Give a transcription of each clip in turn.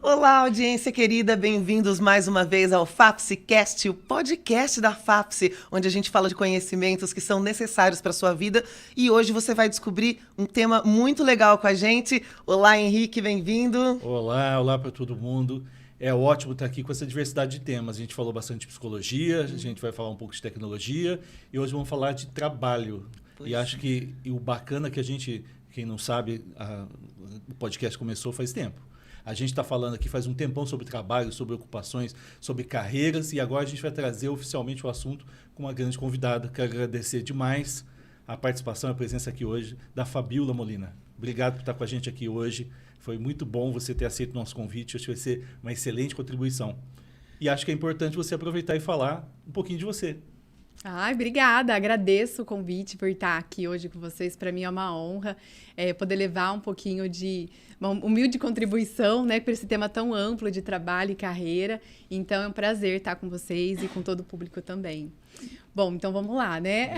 Olá, audiência querida, bem-vindos mais uma vez ao FAPSicast, o podcast da FAPSI, onde a gente fala de conhecimentos que são necessários para a sua vida. E hoje você vai descobrir um tema muito legal com a gente. Olá, Henrique, bem-vindo. Olá para todo mundo. É ótimo estar aqui com essa diversidade de temas. A gente falou bastante de psicologia, a gente vai falar um pouco de tecnologia e hoje vamos falar de trabalho. Acho que o bacana é que a gente, quem não sabe, o podcast começou faz tempo. A gente está falando aqui faz um tempão sobre trabalho, sobre ocupações, sobre carreiras e agora a gente vai trazer oficialmente o assunto com uma grande convidada. Quero agradecer demais a participação e a presença aqui hoje da Fabiola Molina. Obrigado por estar com a gente aqui hoje. Foi muito bom você ter aceito o nosso convite. Acho que vai ser uma excelente contribuição. E acho que é importante você aproveitar e falar um pouquinho de você. Ai, obrigada. Agradeço o convite por estar aqui hoje com vocês. Para mim é uma honra poder levar um pouquinho de uma humilde contribuição, né, para esse tema tão amplo de trabalho e carreira. Então é um prazer estar com vocês e com todo o público também. Bom, então vamos lá, né?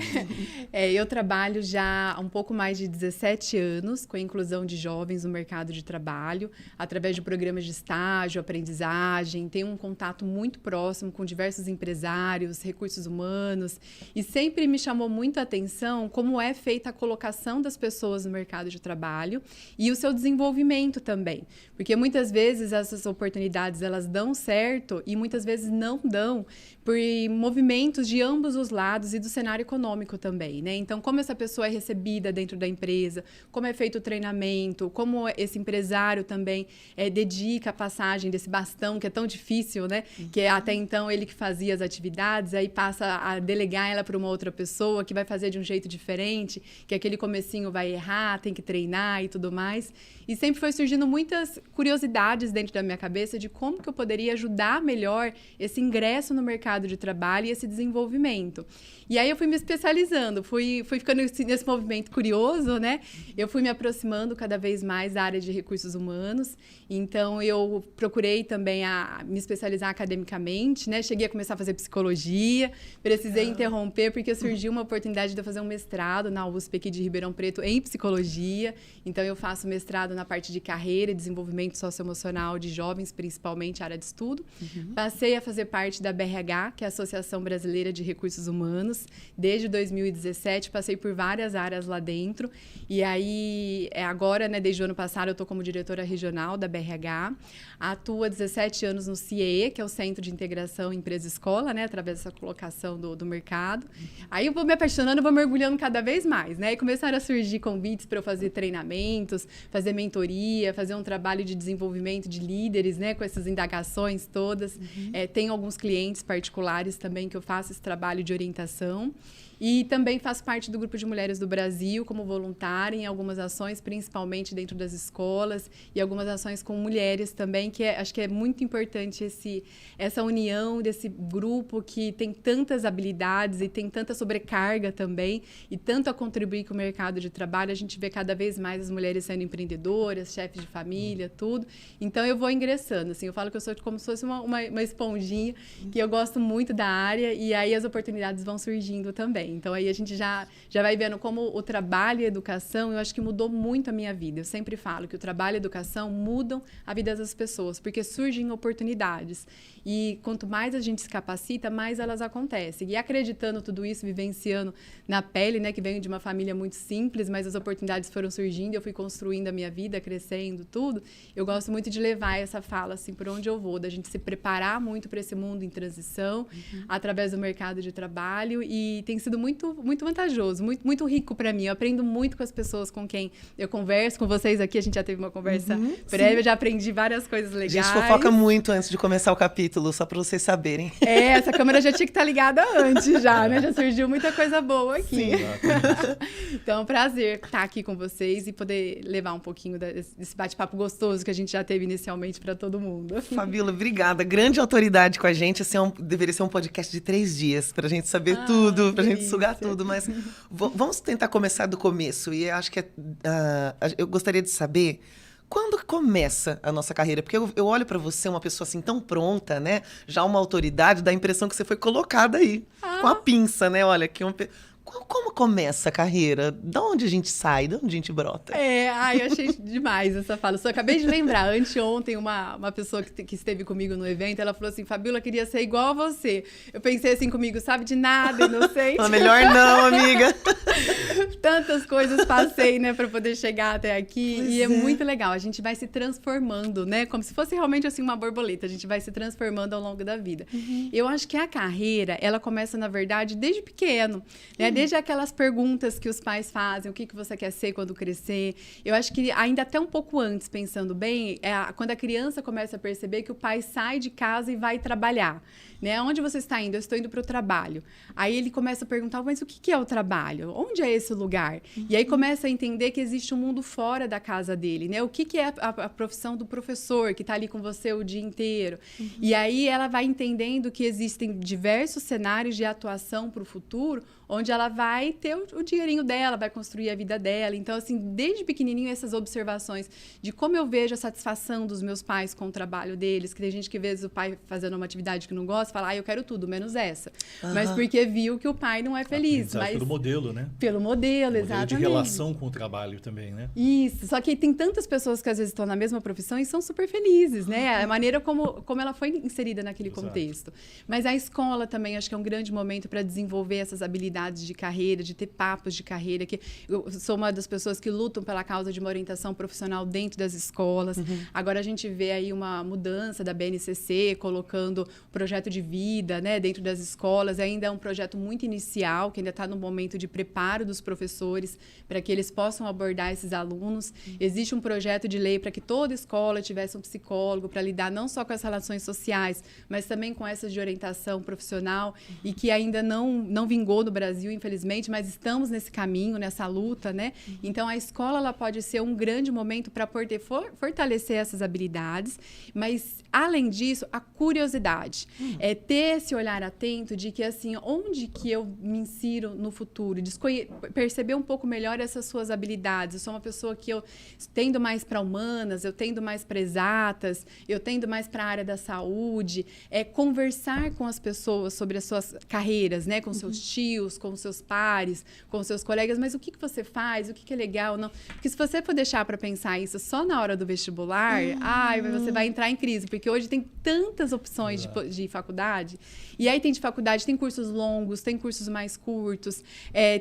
Eu trabalho já há um pouco mais de 17 anos com a inclusão de jovens no mercado de trabalho, através de programas de estágio, aprendizagem, tenho um contato muito próximo com diversos empresários, recursos humanos, e sempre me chamou muito a atenção como é feita a colocação das pessoas no mercado de trabalho e o seu desenvolvimento também, porque muitas vezes essas oportunidades elas dão certo e muitas vezes não dão por movimentos de ambos os lados e do cenário econômico também, né? Então, como essa pessoa é recebida dentro da empresa, como é feito o treinamento, como esse empresário também dedica a passagem desse bastão que é tão difícil, né? Que é até então ele que fazia as atividades, aí passa a delegar ela para uma outra pessoa que vai fazer de um jeito diferente, que aquele comecinho vai errar, tem que treinar e tudo mais. E sempre foi surgindo muitas curiosidades dentro da minha cabeça de como que eu poderia ajudar melhor esse ingresso no mercado de trabalho e esse desenvolvimento. E aí eu fui me especializando, fui ficando nesse movimento curioso, né? Eu fui me aproximando cada vez mais da área de recursos humanos, então eu procurei também me especializar academicamente, né? Cheguei a começar a fazer psicologia, precisei interromper porque surgiu uma oportunidade de eu fazer um mestrado na USP aqui de Ribeirão Preto em psicologia, então eu faço mestrado na parte de carreira e desenvolvimento socioemocional de jovens, principalmente área de estudo. Passei a fazer parte da BRH, que é a Associação Brasileira de Recursos Humanos. Desde 2017, passei por várias áreas lá dentro. E aí, agora, né, desde o ano passado, eu estou como diretora regional da BRH. Atuo há 17 anos no CIE, que é o Centro de Integração Empresa-Escola, né, através dessa colocação do mercado. Aí eu vou me apaixonando, vou mergulhando cada vez mais, né? E começaram a surgir convites para eu fazer treinamentos, fazer mentoria, fazer um trabalho de desenvolvimento de líderes, né, com essas indagações todas. Tenho alguns clientes particulares também que eu faço esse trabalho de orientação. E também faço parte do Grupo de Mulheres do Brasil como voluntária em algumas ações, principalmente dentro das escolas e algumas ações com mulheres também, que acho que é muito importante essa união desse grupo que tem tantas habilidades e tem tanta sobrecarga também e tanto a contribuir com o mercado de trabalho. A gente vê cada vez mais as mulheres sendo empreendedoras, chefes de família, tudo. Então, eu vou ingressando. Assim, eu falo que eu sou como se fosse uma esponjinha, que eu gosto muito da área e aí as oportunidades vão surgindo também. Então, aí a gente já vai vendo como o trabalho e a educação, eu acho que mudou muito a minha vida. Eu sempre falo que o trabalho e a educação mudam a vida das pessoas, porque surgem oportunidades. E quanto mais a gente se capacita, mais elas acontecem. E acreditando tudo isso, vivenciando na pele, né, que venho de uma família muito simples, mas as oportunidades foram surgindo, eu fui construindo a minha vida, crescendo, tudo. Eu gosto muito de levar essa fala, assim, por onde eu vou, da gente se preparar muito para esse mundo em transição, através do mercado de trabalho, e tem sido muito, muito vantajoso, muito, muito rico para mim. Eu aprendo muito com as pessoas com quem eu converso, com vocês aqui, a gente já teve uma conversa prévia, já aprendi várias coisas legais. A gente fofoca muito antes de começar o capítulo, só para vocês saberem. Essa câmera já tinha que estar ligada antes já, né? Já surgiu muita coisa boa aqui. Então, é um prazer estar aqui com vocês e poder levar um pouquinho desse bate-papo gostoso que a gente já teve inicialmente para todo mundo. Fabiola, obrigada. Grande autoridade com a gente. Deveria ser um podcast de 3 dias, para a gente saber tudo, para a gente sugar tudo. Mas vamos tentar começar do começo. E acho que eu gostaria de saber quando começa a nossa carreira? Porque eu olho para você, uma pessoa assim tão pronta, né? Já uma autoridade, dá a impressão que você foi colocada aí, com a pinça, né? Olha, Como começa a carreira? De onde a gente sai? De onde a gente brota? Eu achei demais essa fala. Só acabei de lembrar, anteontem, uma pessoa que esteve comigo no evento, ela falou assim, Fabiola, queria ser igual a você. Eu pensei assim comigo, sabe de nada, inocente. Melhor não, amiga. Tantas coisas passei, né, para poder chegar até aqui. Pois e é muito legal. A gente vai se transformando, né? Como se fosse realmente assim uma borboleta. A gente vai se transformando ao longo da vida. Eu acho que a carreira, ela começa, na verdade, desde pequeno, né? Desde aquelas perguntas que os pais fazem, o que você quer ser quando crescer. Eu acho que ainda até um pouco antes, pensando bem, quando a criança começa a perceber que o pai sai de casa e vai trabalhar. Né? Onde você está indo? Eu estou indo para o trabalho. Aí ele começa a perguntar, mas o que é o trabalho? Onde é esse lugar? E aí começa a entender que existe um mundo fora da casa dele, né? O que é a profissão do professor que está ali com você o dia inteiro? E aí ela vai entendendo que existem diversos cenários de atuação para o futuro, onde ela vai ter o dinheirinho dela, vai construir a vida dela. Então, assim, desde pequenininho, essas observações de como eu vejo a satisfação dos meus pais com o trabalho deles, que tem gente que, às vezes, o pai fazendo uma atividade que não gosta, fala, eu quero tudo, menos essa. Mas porque viu que o pai não é feliz. Mas pelo modelo, né? Pelo modelo, exatamente. De relação com o trabalho também, né? Isso. Só que tem tantas pessoas que, às vezes, estão na mesma profissão e são super felizes, né? A maneira como ela foi inserida naquele contexto. Mas a escola também, acho que é um grande momento para desenvolver essas habilidades de carreira, de ter papos de carreira, que eu sou uma das pessoas que lutam pela causa de uma orientação profissional dentro das escolas. Agora a gente vê aí uma mudança da BNCC, colocando projeto de vida, né, dentro das escolas. Ainda é um projeto muito inicial, que ainda está no momento de preparo dos professores para que eles possam abordar esses alunos. Existe um projeto de lei para que toda escola tivesse um psicólogo para lidar não só com as relações sociais, mas também com essas de orientação profissional e que ainda não vingou no Brasil, infelizmente, mas estamos nesse caminho, nessa luta, né? Então, a escola ela pode ser um grande momento para poder fortalecer essas habilidades, mas, além disso, a curiosidade. É ter esse olhar atento de que, assim, onde que eu me insiro no futuro? Perceber um pouco melhor essas suas habilidades. Eu sou uma pessoa que eu tendo mais para humanas, eu tendo mais para exatas, eu tendo mais para a área da saúde. Conversar com as pessoas sobre as suas carreiras, né? Com seus tios, com seus pares, com seus colegas, mas o que você faz, o que é legal, não? Porque se você for deixar para pensar isso só na hora do vestibular, você vai entrar em crise, porque hoje tem tantas opções de faculdade, e aí tem de faculdade, tem cursos longos, tem cursos mais curtos,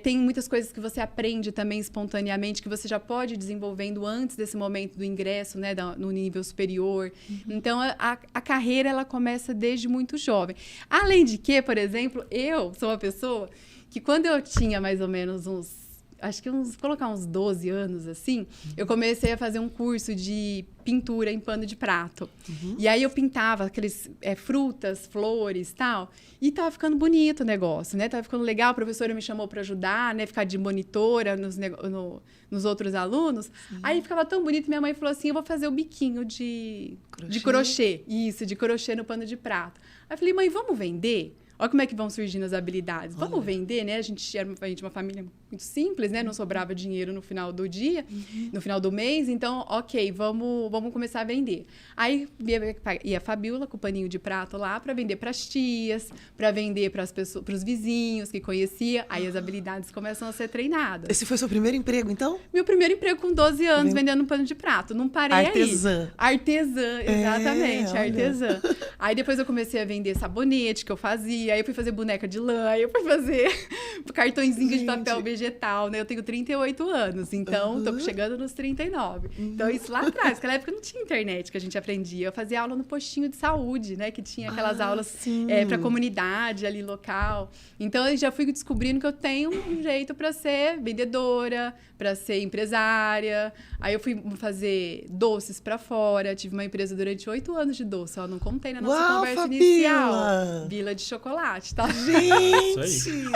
tem muitas coisas que você aprende também espontaneamente, que você já pode ir desenvolvendo antes desse momento do ingresso, né, no nível superior. Então, a carreira, ela começa desde muito jovem. Além de que, por exemplo, eu sou uma pessoa que quando eu tinha mais ou menos colocar uns 12 anos, assim, eu comecei a fazer um curso de pintura em pano de prato. E aí eu pintava aqueles frutas, flores e tal, e tava ficando bonito o negócio, né? Tava ficando legal, a professora me chamou para ajudar, né? Ficar de monitora nos outros alunos. Aí ficava tão bonito, minha mãe falou assim, eu vou fazer o biquinho de crochê. Isso, de crochê no pano de prato. Aí eu falei, mãe, vamos vender? Olha como é que vão surgindo as habilidades. Vamos vender, né? A gente era uma família muito simples, né? Não sobrava dinheiro no final do dia, no final do mês. Então, ok, vamos começar a vender. Aí ia a Fabiola com o paninho de prato lá para vender para as tias, para vender para as pessoas, para os vizinhos que conhecia. Aí as habilidades começam a ser treinadas. Esse foi seu primeiro emprego, então? Meu primeiro emprego com 12 anos, vendendo pano de prato. Não parei Artesã. aí. Artesã, exatamente, artesã. Aí depois eu comecei a vender sabonete que eu fazia. Aí eu fui fazer boneca de lã, aí eu fui fazer cartõezinhos de papel vegetal, né? Eu tenho 38 anos, então tô chegando nos 39. Então isso lá atrás, naquela época não tinha internet que a gente aprendia. Eu fazia aula no postinho de saúde, né? Que tinha aquelas aulas para comunidade ali local. Então eu já fui descobrindo que eu tenho um jeito para ser vendedora, para ser empresária. Aí eu fui fazer doces para fora. Tive uma empresa durante 8 anos de doce. Eu não contei na nossa conversa inicial. Vila de chocolate, tá? Gente!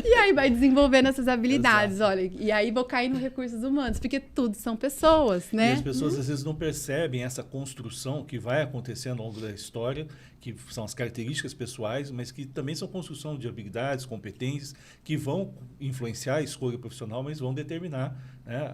E aí vai desenvolvendo essas habilidades, exato. Olha. E aí vou cair nos recursos humanos, porque tudo são pessoas, né? E as pessoas às vezes não percebem essa construção que vai acontecendo ao longo da história, que são as características pessoais, mas que também são construção de habilidades, competências, que vão influenciar a escolha profissional, mas vão determinar, né,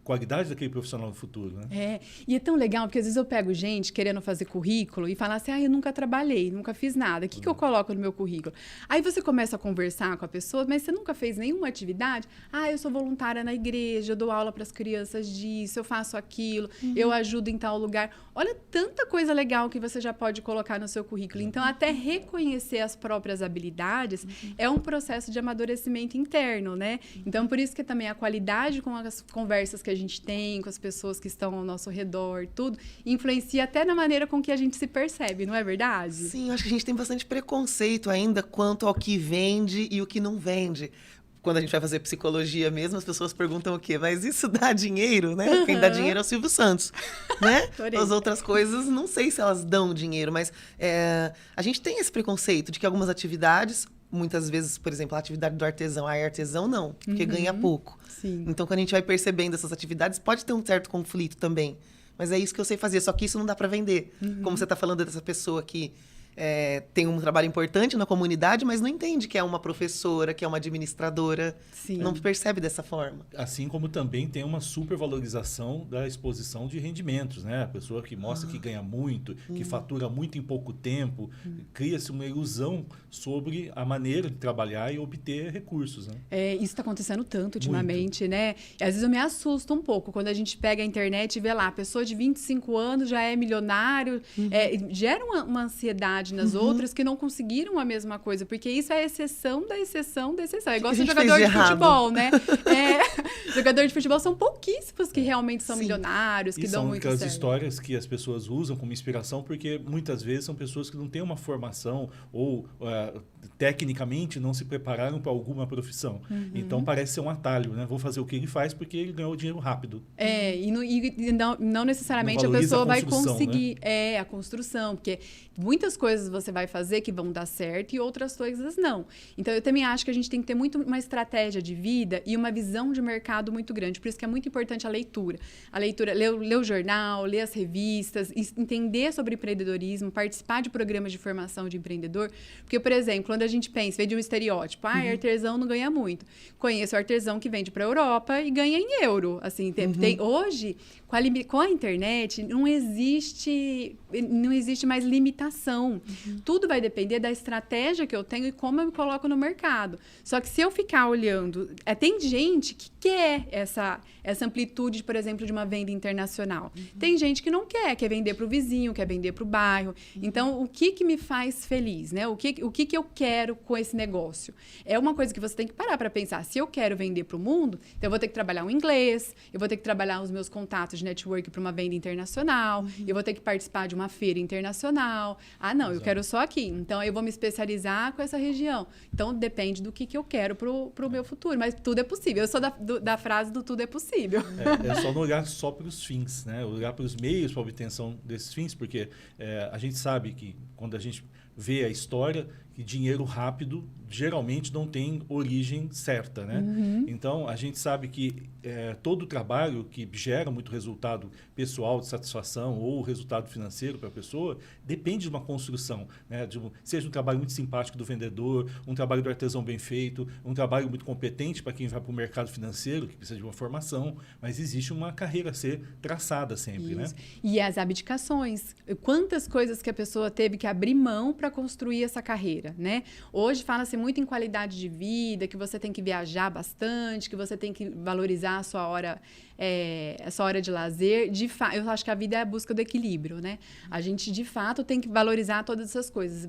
qualidade daquele profissional no futuro, né? E é tão legal, porque às vezes eu pego gente querendo fazer currículo e falar assim, eu nunca trabalhei, nunca fiz nada, o que eu coloco no meu currículo? Aí você começa a conversar com a pessoa, mas você nunca fez nenhuma atividade? Eu sou voluntária na igreja, eu dou aula para as crianças disso, eu faço aquilo, eu ajudo em tal lugar. Olha tanta coisa legal que você já pode colocar no seu currículo. Então, até reconhecer as próprias habilidades é um processo de amadurecimento interno, né? Então, por isso que também a qualidade com as conversas que a gente tem, com as pessoas que estão ao nosso redor, tudo, influencia até na maneira com que a gente se percebe, não é verdade? Sim, eu acho que a gente tem bastante preconceito ainda quanto ao que vende e o que não vende. Quando a gente vai fazer psicologia mesmo, as pessoas perguntam o quê? Mas isso dá dinheiro, né? Quem dá dinheiro é o Silvio Santos, né? As outras coisas, não sei se elas dão dinheiro, mas a gente tem esse preconceito de que algumas atividades, muitas vezes, por exemplo, a atividade do artesão, artesão não, porque ganha pouco. Sim. Então, quando a gente vai percebendo essas atividades, pode ter um certo conflito também. Mas é isso que eu sei fazer, só que isso não dá para vender. Como você está falando dessa pessoa que tem um trabalho importante na comunidade, mas não entende que é uma professora, que é uma administradora. Sim. Não percebe dessa forma. Assim como também tem uma supervalorização da exposição de rendimentos, né? A pessoa que mostra que ganha muito, que fatura muito em pouco tempo, cria-se uma ilusão sobre a maneira de trabalhar e obter recursos, né? Isso está acontecendo tanto ultimamente, né? E às vezes eu me assusto um pouco quando a gente pega a internet e vê lá, a pessoa de 25 anos já é milionário, gera uma ansiedade nas outras que não conseguiram a mesma coisa, porque isso é a exceção da exceção da exceção. É igual ser jogador de futebol, né? Jogador de futebol são pouquíssimos que realmente são milionários, que dão muito certo. E são as histórias que as pessoas usam como inspiração, porque muitas vezes são pessoas que não têm uma formação ou tecnicamente não se prepararam para alguma profissão. Então parece ser um atalho, né? Vou fazer o que ele faz porque ele ganhou dinheiro rápido. E não necessariamente a pessoa vai conseguir a construção, porque muitas coisas você vai fazer que vão dar certo e outras coisas não. Então, eu também acho que a gente tem que ter muito uma estratégia de vida e uma visão de mercado muito grande. Por isso que é muito importante a leitura. A leitura, ler o jornal, ler as revistas, entender sobre empreendedorismo, participar de programas de formação de empreendedor. Porque, por exemplo, quando a gente pensa, vem de um estereótipo, artesão não ganha muito. Conheço o artesão que vende para a Europa e ganha em euro. Assim, hoje, com a internet, não existe mais limitação. Tudo vai depender da estratégia que eu tenho e como eu me coloco no mercado. Só que se eu ficar olhando... tem gente que quer essa amplitude, por exemplo, de uma venda internacional. Tem gente que não quer vender para o vizinho, quer vender para o bairro. Então, o que me faz feliz? Né? O que eu quero com esse negócio? É uma coisa que você tem que parar para pensar. Se eu quero vender para o mundo, então eu vou ter que trabalhar o inglês, eu vou ter que trabalhar os meus contatos de network para uma venda internacional, eu vou ter que participar de uma feira internacional. Eu quero só aqui. Então, eu vou me especializar com essa região. Então, depende do que eu quero para o meu futuro. Mas tudo é possível. Eu sou da frase do tudo é possível. É só não olhar só para os fins, né? Olhar para os meios para a obtenção desses fins, porque a gente sabe que quando a gente vê a história, que dinheiro rápido geralmente não tem origem certa, né? Então, a gente sabe que todo o trabalho que gera muito resultado pessoal de satisfação ou resultado financeiro para a pessoa depende de uma construção, né? Seja um trabalho muito simpático do vendedor, um trabalho do artesão bem feito, um trabalho muito competente para quem vai para o mercado financeiro, que precisa de uma formação, mas existe uma carreira a ser traçada sempre, né? E as abdicações. Quantas coisas que a pessoa teve que abrir mão para construir essa carreira, né? Hoje fala-se muito em qualidade de vida, que você tem que viajar bastante, que você tem que valorizar a sua hora de lazer. Eu acho que a vida é a busca do equilíbrio, né? A gente, de fato, tem que valorizar todas essas coisas,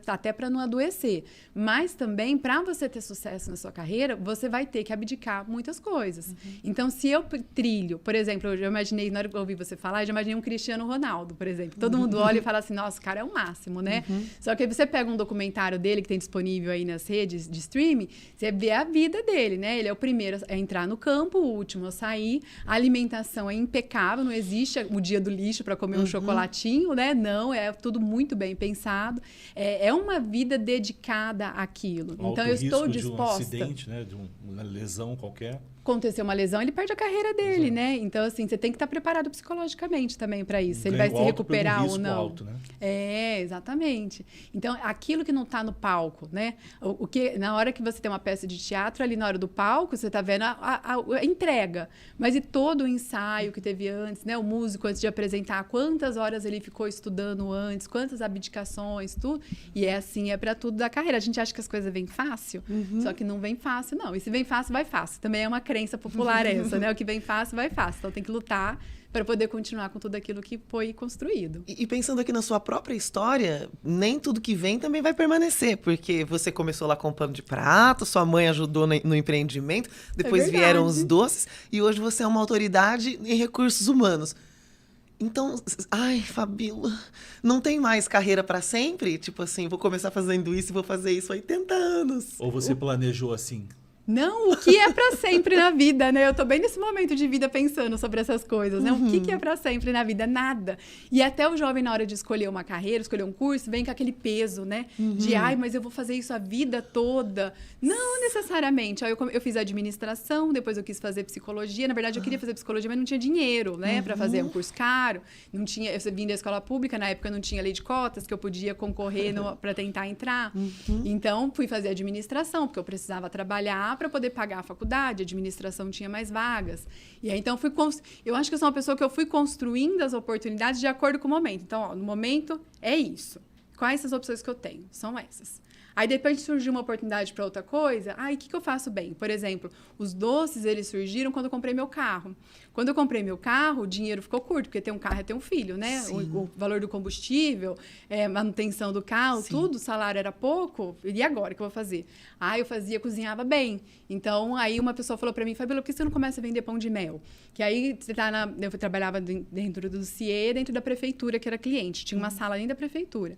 até para não adoecer. Mas também, para você ter sucesso na sua carreira, você vai ter que abdicar muitas coisas. Então, se eu trilho, por exemplo, eu imaginei, na hora que eu ouvi você falar, eu já imaginei um Cristiano Ronaldo, por exemplo. Todo mundo olha e fala assim, nossa, o cara é o máximo, né? Só que aí você pega um documentário dele, que tem disponível aí nas redes de streaming, você vê a vida dele, né? Ele é o primeiro a entrar no campo, o último a sair. A alimentação é impecável, não existe o dia do lixo para comer um chocolatinho, né? Não, é tudo muito bem pensado. É uma vida dedicada àquilo. Então, eu estou disposta... De um acidente, né? De uma lesão qualquer. acontecer uma lesão, ele perde a carreira dele, né? Então, assim, você tem que estar preparado psicologicamente também para isso. Se ele vai se recuperar ou não. Alto, né? Exatamente. Então, aquilo que não está no palco, né? O que, na hora que você tem uma peça de teatro, ali na hora do palco, você está vendo a entrega. Mas e todo o ensaio que teve antes, né? O músico, antes de apresentar, quantas horas ele ficou estudando antes, quantas abdicações, tudo. E assim, é para tudo da carreira. A gente acha que as coisas vêm fácil, só que não vem fácil, não. E se vem fácil, vai fácil. Também é uma crença popular essa, né? O que vem fácil, vai fácil. Então, tem que lutar para poder continuar com tudo aquilo que foi construído. E pensando aqui na sua própria história, nem tudo que vem também vai permanecer, porque você começou lá com pano de prato, sua mãe ajudou no empreendimento, depois vieram os doces, e hoje você é uma autoridade em recursos humanos. Então, ai, Fabíola, não tem mais carreira para sempre? Tipo assim, vou começar fazendo isso e vou fazer isso há 80 anos. Ou você planejou assim? Não, o que é para sempre na vida, né? Eu tô bem nesse momento de vida pensando sobre essas coisas, né? O que é para sempre na vida? Nada. E até o jovem, na hora de escolher uma carreira, escolher um curso, vem com aquele peso, né? De, ai, mas eu vou fazer isso a vida toda. Não necessariamente. Aí eu fiz administração, depois eu quis fazer psicologia. Na verdade, eu queria fazer psicologia, mas não tinha dinheiro, né? Para fazer um curso caro. Não tinha, eu vim da escola pública, na época não tinha lei de cotas, que eu podia concorrer para tentar entrar. Então, fui fazer administração, porque eu precisava trabalhar para poder pagar a faculdade, a administração tinha mais vagas. E aí, então, eu acho que eu sou uma pessoa que eu fui construindo as oportunidades de acordo com o momento. Então, ó, no momento, é isso. Quais as opções que eu tenho? São essas. Aí, depois surgiu uma oportunidade para outra coisa. O que eu faço bem? Por exemplo, os doces, eles surgiram quando eu comprei meu carro. Quando eu comprei meu carro, o dinheiro ficou curto, porque ter um carro é ter um filho, né? O valor do combustível, manutenção do carro, tudo, o salário era pouco. E agora, o que eu vou fazer? Eu cozinhava bem. Então, aí uma pessoa falou para mim, Fabíola, por que você não começa a vender pão de mel? Que aí, eu trabalhava dentro do CIE, dentro da prefeitura, que era cliente. Tinha uma sala ali da prefeitura.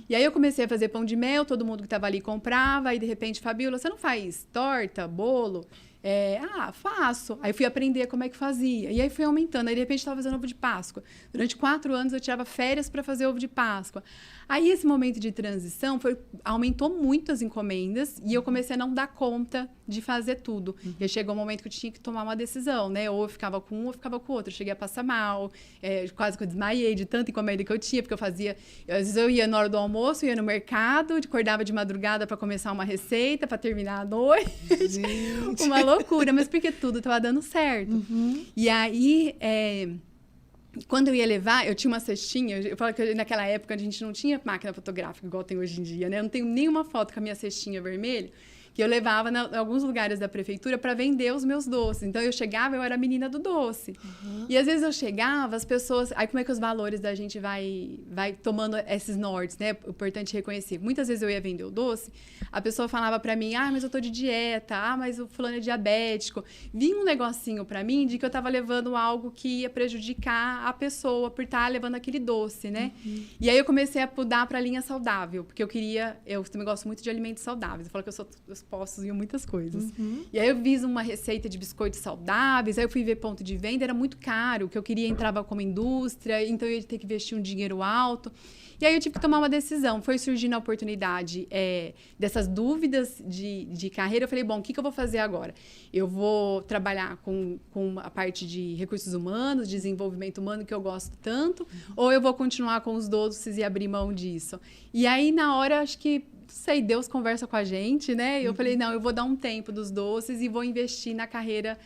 E aí, eu comecei a fazer pão de mel, todo mundo que estava ali comprava. Aí, de repente, Fabíola, você não faz torta, bolo? Faço. Aí fui aprender como é que fazia. E aí fui aumentando. Aí, de repente, estava fazendo ovo de Páscoa. Durante 4 anos, eu tirava férias para fazer ovo de Páscoa. Aí, esse momento de transição aumentou muito as encomendas e eu comecei a não dar conta de fazer tudo. E aí chegou um momento que eu tinha que tomar uma decisão, né? Ou eu ficava com um ou eu ficava com o outro. Eu cheguei a passar mal, quase que eu desmaiei de tanta encomenda que eu tinha, porque às vezes eu ia na hora do almoço, ia no mercado, acordava de madrugada para começar uma receita, para terminar à noite. Gente. Uma loucura, mas porque tudo estava dando certo. E aí, quando eu ia levar, eu tinha uma cestinha. Eu falo que naquela época a gente não tinha máquina fotográfica igual tem hoje em dia, né? Eu não tenho nenhuma foto com a minha cestinha vermelha, que eu levava em alguns lugares da prefeitura para vender os meus doces. Então, eu chegava, eu era a menina do doce. E, às vezes, eu chegava, as pessoas... Aí, como é que os valores da gente vai tomando esses nortes, né? O importante reconhecer. Muitas vezes eu ia vender o doce, a pessoa falava para mim, mas eu tô de dieta, mas o fulano é diabético. Vinha um negocinho para mim de que eu tava levando algo que ia prejudicar a pessoa por estar levando aquele doce, né? E aí, eu comecei a mudar para a linha saudável, porque eu também gosto muito de alimentos saudáveis. Eu falo que eu postos em muitas coisas. E aí eu fiz uma receita de biscoitos saudáveis, aí eu fui ver ponto de venda, era muito caro, o que eu queria entrava como indústria, então eu ia ter que investir um dinheiro alto. E aí eu tive que tomar uma decisão. Foi surgindo a oportunidade dessas dúvidas de carreira. Eu falei, bom, o que eu vou fazer agora? Eu vou trabalhar com a parte de recursos humanos, desenvolvimento humano, que eu gosto tanto, ou eu vou continuar com os doces e abrir mão disso? E aí, na hora, acho que Deus conversa com a gente, né? Eu falei, não, eu vou dar um tempo dos doces e vou investir na carreira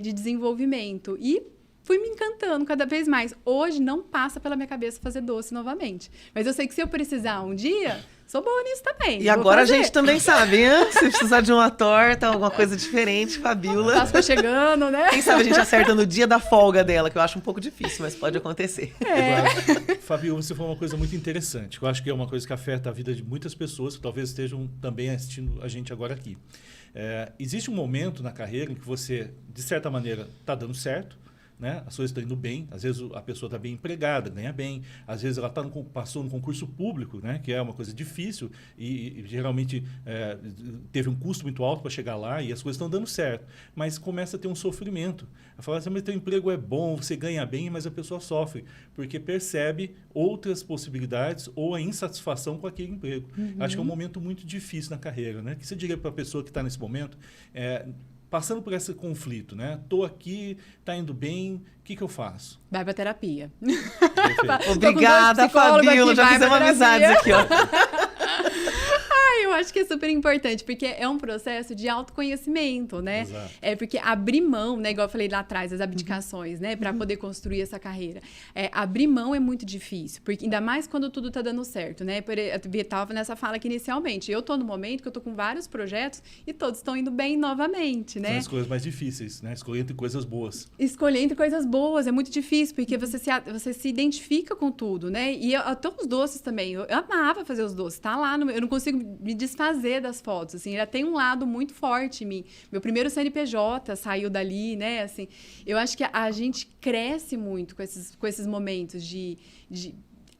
de desenvolvimento. E fui me encantando cada vez mais. Hoje não passa pela minha cabeça fazer doce novamente. Mas eu sei que se eu precisar um dia, sou boa nisso também. E agora a gente também sabe, hein? Se precisar de uma torta, alguma coisa diferente, Fabíola. Páscoa chegando, né? Quem sabe a gente acerta no dia da folga dela, que eu acho um pouco difícil, mas pode acontecer. Agora, Fabíola, você falou uma coisa muito interessante, que eu acho que é uma coisa que afeta a vida de muitas pessoas que talvez estejam também assistindo a gente agora aqui. Existe um momento na carreira em que você, de certa maneira, está dando certo, né? As coisas estão indo bem, às vezes a pessoa está bem empregada, ganha bem, às vezes ela passou no concurso público, né? Que é uma coisa difícil e geralmente teve um custo muito alto para chegar lá e as coisas estão dando certo, mas começa a ter um sofrimento. Ela fala assim, mas teu emprego é bom, você ganha bem, mas a pessoa sofre, porque percebe outras possibilidades ou a insatisfação com aquele emprego. Acho que é um momento muito difícil na carreira, né? O que você diria para a pessoa que está nesse momento? passando por esse conflito, né? Tô aqui, tá indo bem, o que eu faço? Vai pra terapia. Obrigada, Fabíola. Já fizemos amizades aqui, ó. Eu acho que é super importante, porque é um processo de autoconhecimento, né? Exato. É porque abrir mão, né? Igual eu falei lá atrás, as abdicações, né? Para poder construir essa carreira. Abrir mão é muito difícil, porque ainda mais quando tudo tá dando certo, né? Eu tava nessa fala aqui inicialmente. Eu tô no momento que eu tô com vários projetos e todos estão indo bem novamente, né? São as coisas mais difíceis, né? Escolher entre coisas boas. Escolher entre coisas boas é muito difícil, porque você se identifica com tudo, né? E até os doces também. Eu amava fazer os doces. Tá lá, eu não consigo me desfazer das fotos, assim. Ela tem um lado muito forte em mim. Meu primeiro CNPJ saiu dali, né? Assim, eu acho que a gente cresce muito com esses momentos de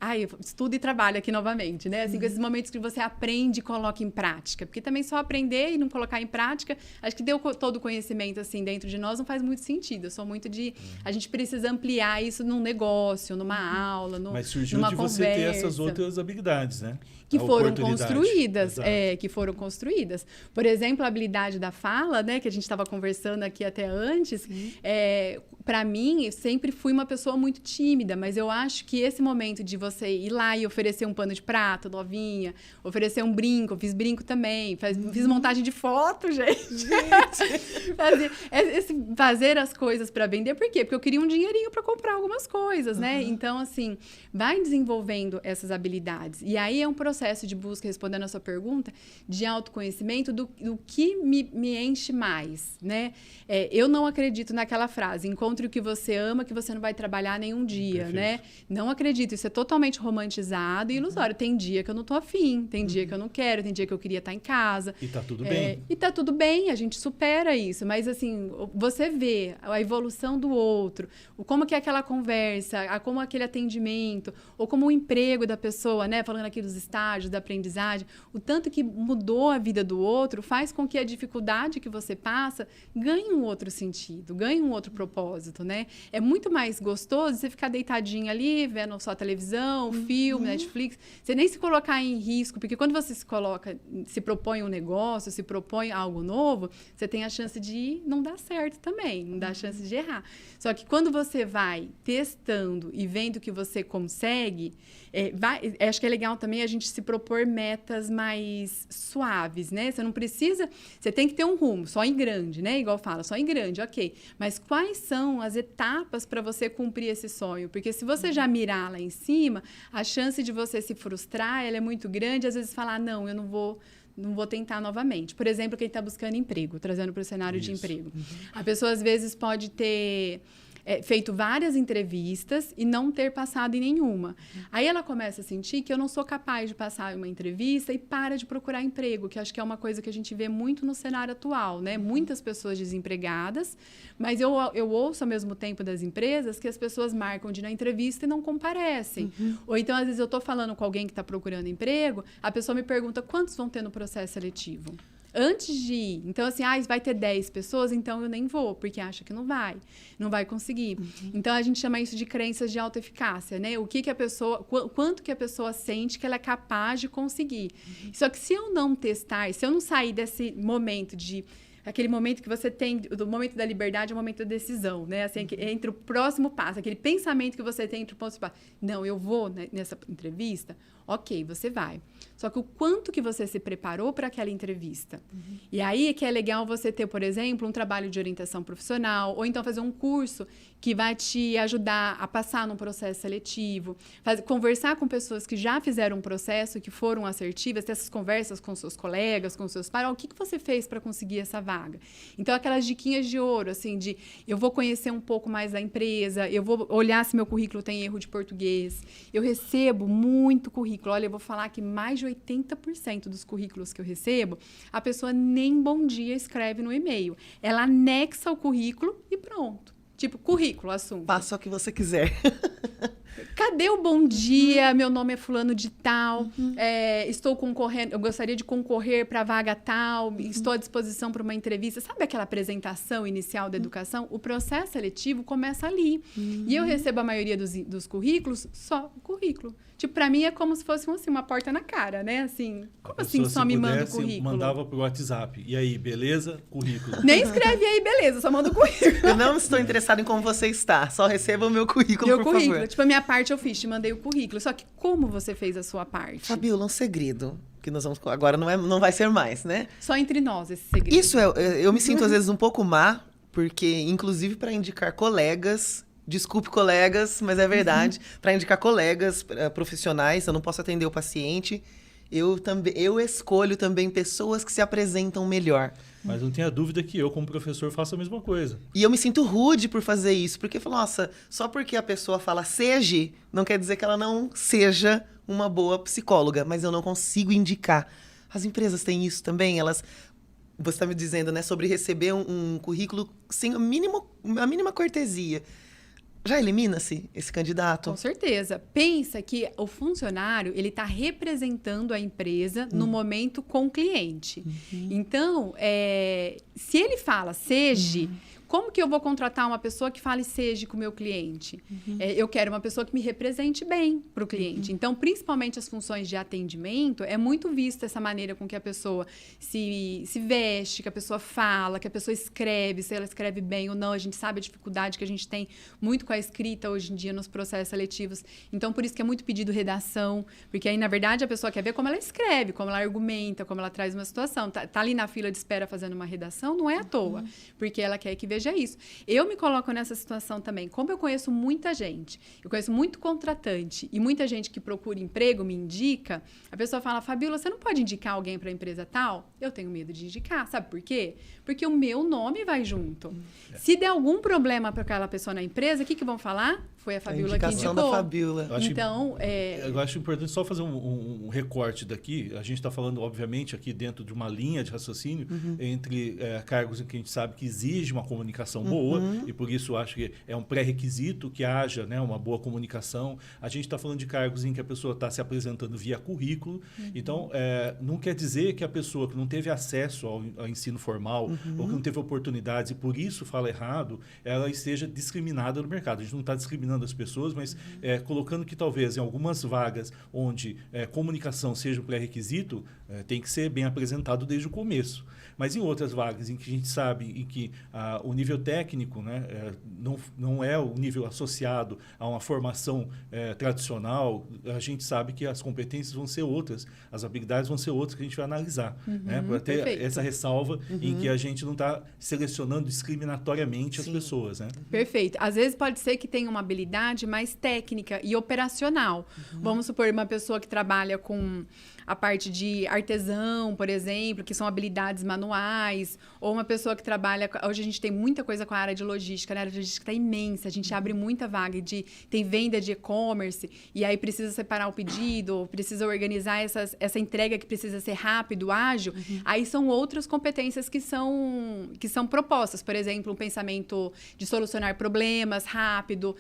eu estudo e trabalho aqui novamente, né? Assim, com esses momentos que você aprende e coloca em prática. Porque também só aprender e não colocar em prática, acho que deu todo o conhecimento, assim, dentro de nós não faz muito sentido. Eu sou muito de... A gente precisa ampliar isso num negócio, numa aula, Mas surgiu numa de conversa. você ter essas outras habilidades, né? Que foram construídas, Exato. Por exemplo, a habilidade da fala, né, que a gente estava conversando aqui até antes, para mim, eu sempre fui uma pessoa muito tímida, mas eu acho que esse momento de você ir lá e oferecer um pano de prato, novinha, oferecer um brinco, eu fiz brinco também, fiz montagem de foto, gente. Fazer as coisas para vender, por quê? Porque eu queria um dinheirinho para comprar algumas coisas, né? Então, assim, vai desenvolvendo essas habilidades. E aí é um processo de busca, respondendo a sua pergunta, de autoconhecimento do que me enche mais, né? Eu não acredito naquela frase, encontre o que você ama, que você não vai trabalhar nenhum dia, Perfeito. né? Não acredito, isso é totalmente romantizado e ilusório. Tem dia que eu não tô afim, tem dia que eu não quero, tem dia que eu queria estar em casa. E tá tudo bem. E tá tudo bem, a gente supera isso, mas assim, você vê a evolução do outro, como que é aquela conversa, como aquele atendimento, ou como o emprego da pessoa, né? Falando aqui dos estágios, da aprendizagem, o tanto que mudou a vida do outro faz com que a dificuldade que você passa ganhe um outro sentido, ganhe um outro propósito, né? É muito mais gostoso você ficar deitadinho ali, vendo só televisão, filme, Netflix, você nem se colocar em risco, porque quando você se propõe um negócio, se propõe algo novo, você tem a chance de não dar certo também, não dá a chance de errar. Só que quando você vai testando e vendo que você consegue, acho que é legal também a gente se propor metas mais suaves, né? Você não precisa... Você tem que ter um rumo, só em grande, né? Igual fala, só em grande, ok. Mas quais são as etapas para você cumprir esse sonho? Porque se você já mirar lá em cima, a chance de você se frustrar, ela é muito grande. Às vezes falar, não, eu não vou tentar novamente. Por exemplo, quem está buscando emprego, trazendo para o cenário de emprego. A pessoa, às vezes, pode ter... feito várias entrevistas e não ter passado em nenhuma. Aí ela começa a sentir que eu não sou capaz de passar em uma entrevista e para de procurar emprego, que acho que é uma coisa que a gente vê muito no cenário atual, né? Muitas pessoas desempregadas, mas eu ouço ao mesmo tempo das empresas que as pessoas marcam de ir na entrevista e não comparecem. Ou então, às vezes, eu estou falando com alguém que está procurando emprego, a pessoa me pergunta quantos vão ter no processo seletivo. Antes de ir. Então, assim, vai ter 10 pessoas, então eu nem vou, porque acha que não vai conseguir. Então, a gente chama isso de crenças de autoeficácia, né? Quanto que a pessoa sente que ela é capaz de conseguir. Só que se eu não testar, se eu não sair desse momento aquele momento que você tem, do momento da liberdade é o momento da decisão, né? Assim, entre o próximo passo, aquele pensamento que você tem entre o próximo passo. Não, eu vou nessa entrevista, ok, você vai. Só que o quanto que você se preparou para aquela entrevista. E aí é que é legal você ter, por exemplo, um trabalho de orientação profissional, ou então fazer um curso que vai te ajudar a passar num processo seletivo, conversar com pessoas que já fizeram um processo, que foram assertivas, ter essas conversas com seus colegas, com seus pares, o que você fez para conseguir essa vaga? Então, aquelas diquinhas de ouro, assim, eu vou conhecer um pouco mais da empresa, eu vou olhar se meu currículo tem erro de português, eu recebo muito currículo, olha, eu vou falar que mais de 80% dos currículos que eu recebo, a pessoa nem bom dia escreve no e-mail. Ela anexa o currículo e pronto. Tipo, currículo, assunto. Faça o que você quiser. Cadê o bom dia? Meu nome é fulano de tal. Estou concorrendo, eu gostaria de concorrer para a vaga tal. Estou à disposição para uma entrevista. Sabe aquela apresentação inicial da educação? O processo seletivo começa ali. E eu recebo a maioria dos currículos, só o currículo. Tipo, pra mim é como se fosse assim, uma porta na cara, né? Assim, como assim só me manda o currículo? Mandava pro WhatsApp. E aí, beleza? Currículo. Nem escreve aí, beleza, só manda o currículo. Eu não estou interessado em como você está, só receba o meu currículo, por favor. Tipo, a minha parte eu fiz, te mandei o currículo. Só que como você fez a sua parte? Fabiola, um segredo que nós vamos... Agora não vai ser mais, né? Só entre nós esse segredo. Isso, eu me sinto às vezes um pouco má, porque inclusive para indicar colegas... Desculpe, colegas, mas é verdade. Para indicar colegas profissionais, eu não posso atender o paciente. Eu escolho também pessoas que se apresentam melhor. Mas não tenha dúvida que eu, como professor, faço a mesma coisa. E eu me sinto rude por fazer isso, porque, nossa, só porque a pessoa fala seja, não quer dizer que ela não seja uma boa psicóloga, mas eu não consigo indicar. As empresas têm isso também, elas... Você está me dizendo, né, sobre receber um currículo sem a mínima cortesia. Já elimina-se esse candidato? Com certeza. Pensa que o funcionário, ele está representando a empresa no momento com o cliente. Então, se ele fala seja, como que eu vou contratar uma pessoa que fale seja com o meu cliente? Eu quero uma pessoa que me represente bem para o cliente. Então, principalmente as funções de atendimento, é muito vista essa maneira com que a pessoa se veste, que a pessoa fala, que a pessoa escreve, se ela escreve bem ou não. A gente sabe a dificuldade que a gente tem muito com a escrita hoje em dia nos processos seletivos. Então, por isso que é muito pedido redação, porque aí, na verdade, a pessoa quer ver como ela escreve, como ela argumenta, como ela traz uma situação. Tá ali na fila de espera fazendo uma redação, não é à toa, porque ela quer que veja isso. Eu me coloco nessa situação também. Como eu conheço muita gente, eu conheço muito contratante e muita gente que procura emprego me indica, a pessoa fala, Fabiola, você não pode indicar alguém para a empresa tal? Eu tenho medo de indicar. Sabe por quê? Porque o meu nome vai junto. Se der algum problema para aquela pessoa na empresa, o que vão falar? Foi a Fabiola que indicou. Da Fabiola. Eu acho importante só fazer um recorte daqui. A gente está falando, obviamente, aqui dentro de uma linha de raciocínio entre cargos em que a gente sabe que exige uma comunicação boa e por isso acho que é um pré-requisito que haja, né, uma boa comunicação. A gente está falando de cargos em que a pessoa está se apresentando via currículo. Então, não quer dizer que a pessoa que não teve acesso ao ensino formal ou que não teve oportunidades e por isso fala errado, ela esteja discriminada no mercado. A gente não está discriminando as pessoas, mas colocando que talvez em algumas vagas onde comunicação seja um pré-requisito, tem que ser bem apresentado desde o começo. Mas em outras vagas em que a gente sabe em que o nível técnico, né, não é o nível associado a uma formação tradicional, a gente sabe que as competências vão ser outras, as habilidades vão ser outras que a gente vai analisar. Né, para ter essa ressalva em que a gente não está selecionando discriminatoriamente as pessoas. Né? Perfeito. Às vezes pode ser que tenha uma habilidade mais técnica e operacional. Vamos supor uma pessoa que trabalha com a parte de artesão, por exemplo, que são habilidades manuais, ou uma pessoa que trabalha... Hoje a gente tem muita coisa com a área de logística, né? A área de logística está imensa, a gente abre muita vaga, tem venda de e-commerce, e aí precisa separar o pedido, precisa organizar essa entrega que precisa ser rápido, ágil, aí são outras competências que são propostas. Por exemplo, um pensamento de solucionar problemas rápido,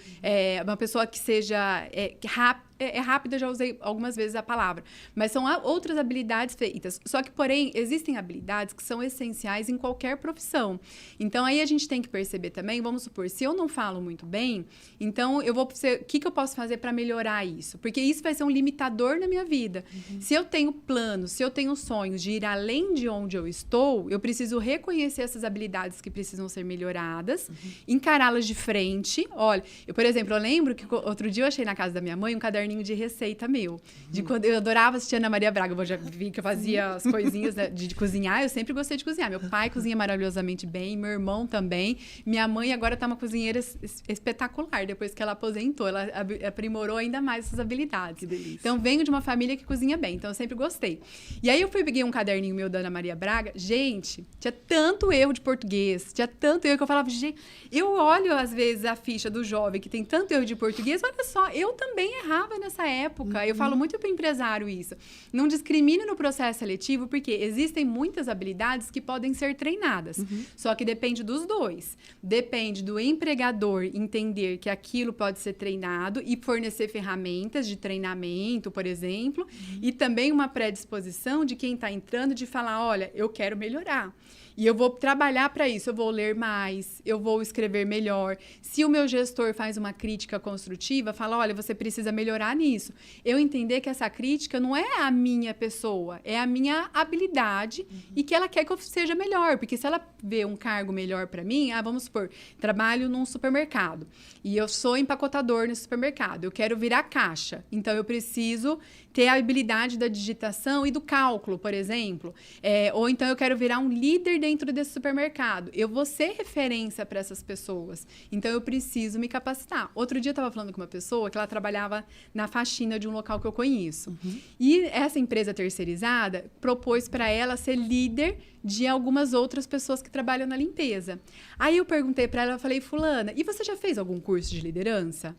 uma pessoa que seja rápida, já usei algumas vezes a palavra, mas são outras habilidades feitas. Só que, porém, existem habilidades que são essenciais em qualquer profissão. Então, aí a gente tem que perceber também, vamos supor, se eu não falo muito bem, então o que eu posso fazer para melhorar isso? Porque isso vai ser um limitador na minha vida. Se eu tenho planos, se eu tenho sonhos de ir além de onde eu estou, eu preciso reconhecer essas habilidades que precisam ser melhoradas, encará-las de frente. Olha, por exemplo, eu lembro que outro dia eu achei na casa da minha mãe um caderninho de receita meu. De quando eu adorava assistir Ana Maria Braga. Eu já vi que eu fazia as coisinhas de cozinhar. Eu sempre gostei de cozinhar. Meu pai cozinha maravilhosamente bem, meu irmão também. Minha mãe agora tá uma cozinheira espetacular. Depois que ela aposentou, ela aprimorou ainda mais essas habilidades. Que delícia. Então, venho de uma família que cozinha bem. Então, eu sempre gostei. E aí, eu peguei um caderninho meu da Ana Maria Braga. Gente, tinha tanto erro de português. Tinha tanto erro que eu falava, gente... Eu olho, às vezes, a ficha do jovem que tem tanto erro de português. Olha só, eu também errava nessa época. Eu falo muito para o empresário isso. Não discrimine no processo seletivo, porque existem muitas habilidades que podem ser treinadas. Só que depende dos dois. Depende do empregador entender que aquilo pode ser treinado e fornecer ferramentas de treinamento, por exemplo, e também uma predisposição de quem está entrando de falar, olha, eu quero melhorar. E eu vou trabalhar para isso, eu vou ler mais, eu vou escrever melhor. Se o meu gestor faz uma crítica construtiva, fala, olha, você precisa melhorar nisso. Eu entender que essa crítica não é a minha pessoa, é a minha habilidade e que ela quer que eu seja melhor. Porque se ela vê um cargo melhor para mim, vamos supor, trabalho num supermercado e eu sou empacotador nesse supermercado, eu quero virar caixa. Então, eu preciso ter a habilidade da digitação e do cálculo, por exemplo. Ou então, eu quero virar um líder dentro desse supermercado. Eu vou ser referência para essas pessoas. Então, eu preciso me capacitar. Outro dia, eu estava falando com uma pessoa que ela trabalhava na faxina de um local que eu conheço. E essa empresa terceirizada propôs para ela ser líder de algumas outras pessoas que trabalham na limpeza. Aí, eu perguntei para ela, eu falei, fulana, e você já fez algum curso de liderança?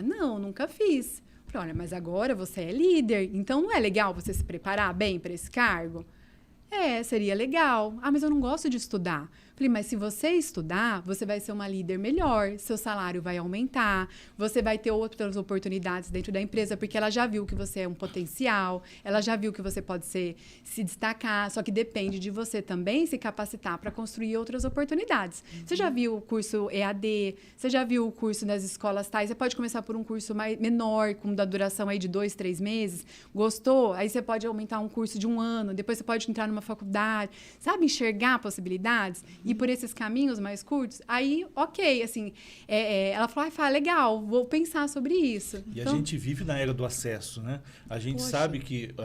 Não, nunca fiz. Eu falei, olha, mas agora você é líder, então não é legal você se preparar bem para esse cargo? Seria legal. Mas eu não gosto de estudar. Falei, mas se você estudar, você vai ser uma líder melhor, seu salário vai aumentar, você vai ter outras oportunidades dentro da empresa, porque ela já viu que você é um potencial, ela já viu que você pode se destacar, só que depende de você também se capacitar para construir outras oportunidades. Você já viu o curso EAD, você já viu o curso nas escolas tais, você pode começar por um curso menor, com da duração aí de 2, 3 meses, gostou? Aí você pode aumentar um curso de 1 ano, depois você pode entrar numa faculdade, sabe, enxergar possibilidades? E por esses caminhos mais curtos, aí, ok, assim, ela falou, legal, vou pensar sobre isso. E então, a gente vive na era do acesso, né? A gente sabe que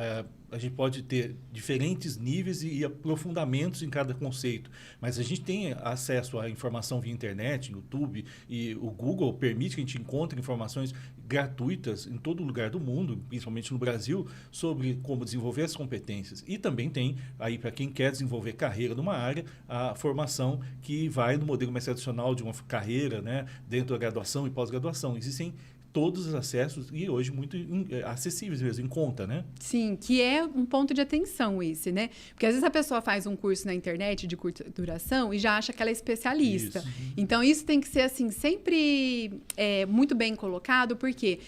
a gente pode ter diferentes níveis e aprofundamentos em cada conceito, mas a gente tem acesso à informação via internet, YouTube, e o Google permite que a gente encontre informações gratuitas em todo lugar do mundo, principalmente no Brasil, sobre como desenvolver as competências. E também tem, aí para quem quer desenvolver carreira numa área, a formação que vai no modelo mais tradicional de uma carreira, né, dentro da graduação e pós-graduação. Existem todos os acessos e hoje muito acessíveis mesmo, em conta, né? Sim, que é um ponto de atenção esse, né? Porque às vezes a pessoa faz um curso na internet de curta duração e já acha que ela é especialista. Isso. Então, isso tem que ser, assim, sempre muito bem colocado, porque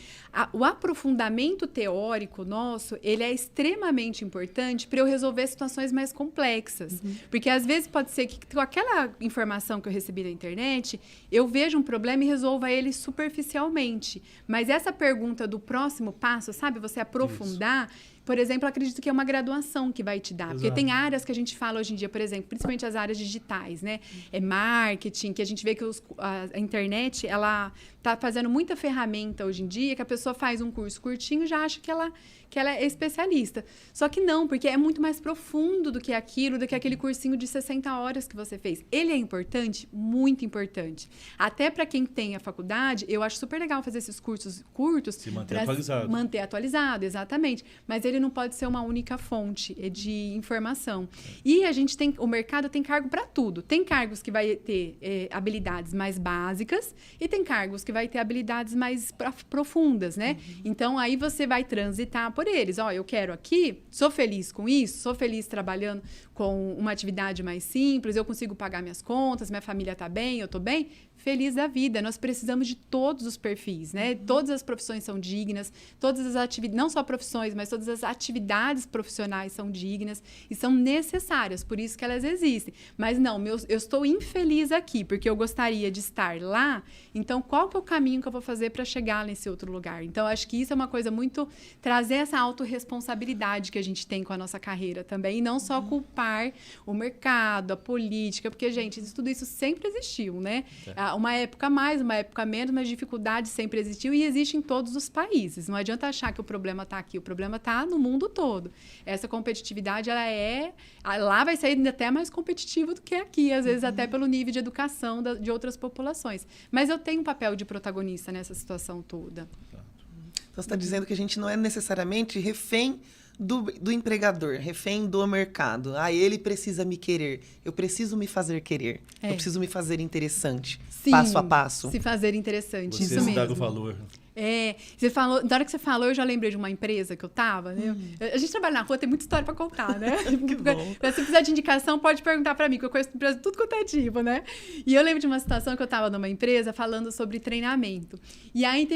o aprofundamento teórico nosso, ele é extremamente importante para eu resolver situações mais complexas. Porque às vezes pode ser que com aquela informação que eu recebi na internet, eu vejo um problema e resolva ele superficialmente. Mas essa pergunta do próximo passo, sabe? Você aprofundar, por exemplo, acredito que é uma graduação que vai te dar. Exato. Porque tem áreas que a gente fala hoje em dia, por exemplo, principalmente as áreas digitais, né? Marketing, que a gente vê que a internet, ela está fazendo muita ferramenta hoje em dia, que a pessoa faz um curso curtinho e já acha que ela é especialista. Só que não, porque é muito mais profundo do que aquilo, do que aquele cursinho de 60 horas que você fez. Ele é importante, muito importante. Até para quem tem a faculdade, eu acho super legal fazer esses cursos curtos. Se manter atualizado. Manter atualizado, exatamente. Mas ele não pode ser uma única fonte de informação. E a gente tem, o mercado tem cargo para tudo. Tem cargos que vai ter habilidades mais básicas e tem cargos que vai ter habilidades mais profundas, né? Então, aí você vai transitar por eles. Eu quero aqui, sou feliz com isso, sou feliz trabalhando com uma atividade mais simples, eu consigo pagar minhas contas, minha família está bem, eu estou bem. Feliz da vida. Nós precisamos de todos os perfis, né? Todas as profissões são dignas, todas as atividades, não só profissões, mas todas as atividades profissionais são dignas e são necessárias, por isso que elas existem. Mas não, eu estou infeliz aqui, porque eu gostaria de estar lá, então qual que é o caminho que eu vou fazer para chegar nesse outro lugar? Então, acho que isso é uma coisa muito, trazer essa autorresponsabilidade que a gente tem com a nossa carreira também, e não só culpar o mercado, a política, porque, gente, tudo isso sempre existiu, né? Uma época mais, uma época menos, mas dificuldade sempre existiu e existe em todos os países. Não adianta achar que o problema está aqui, o problema está no mundo todo. Essa competitividade, lá vai sair ainda até mais competitivo do que aqui, às vezes até pelo nível de educação de outras populações. Mas eu tenho um papel de protagonista nessa situação toda. Então, você está dizendo que a gente não é necessariamente refém do empregador, refém do mercado. Ele precisa me querer. Eu preciso me fazer querer. Eu preciso me fazer interessante. Sim, passo a passo. Se fazer interessante. Você isso mesmo. dar o valor. Você falou, na hora que você falou, eu já lembrei de uma empresa que eu tava, né? A gente trabalha na rua, tem muita história pra contar, né? Se precisar de indicação, pode perguntar pra mim, que eu conheço empresa de tudo quanto é tipo, né? E eu lembro de uma situação que eu tava numa empresa falando sobre treinamento. E aí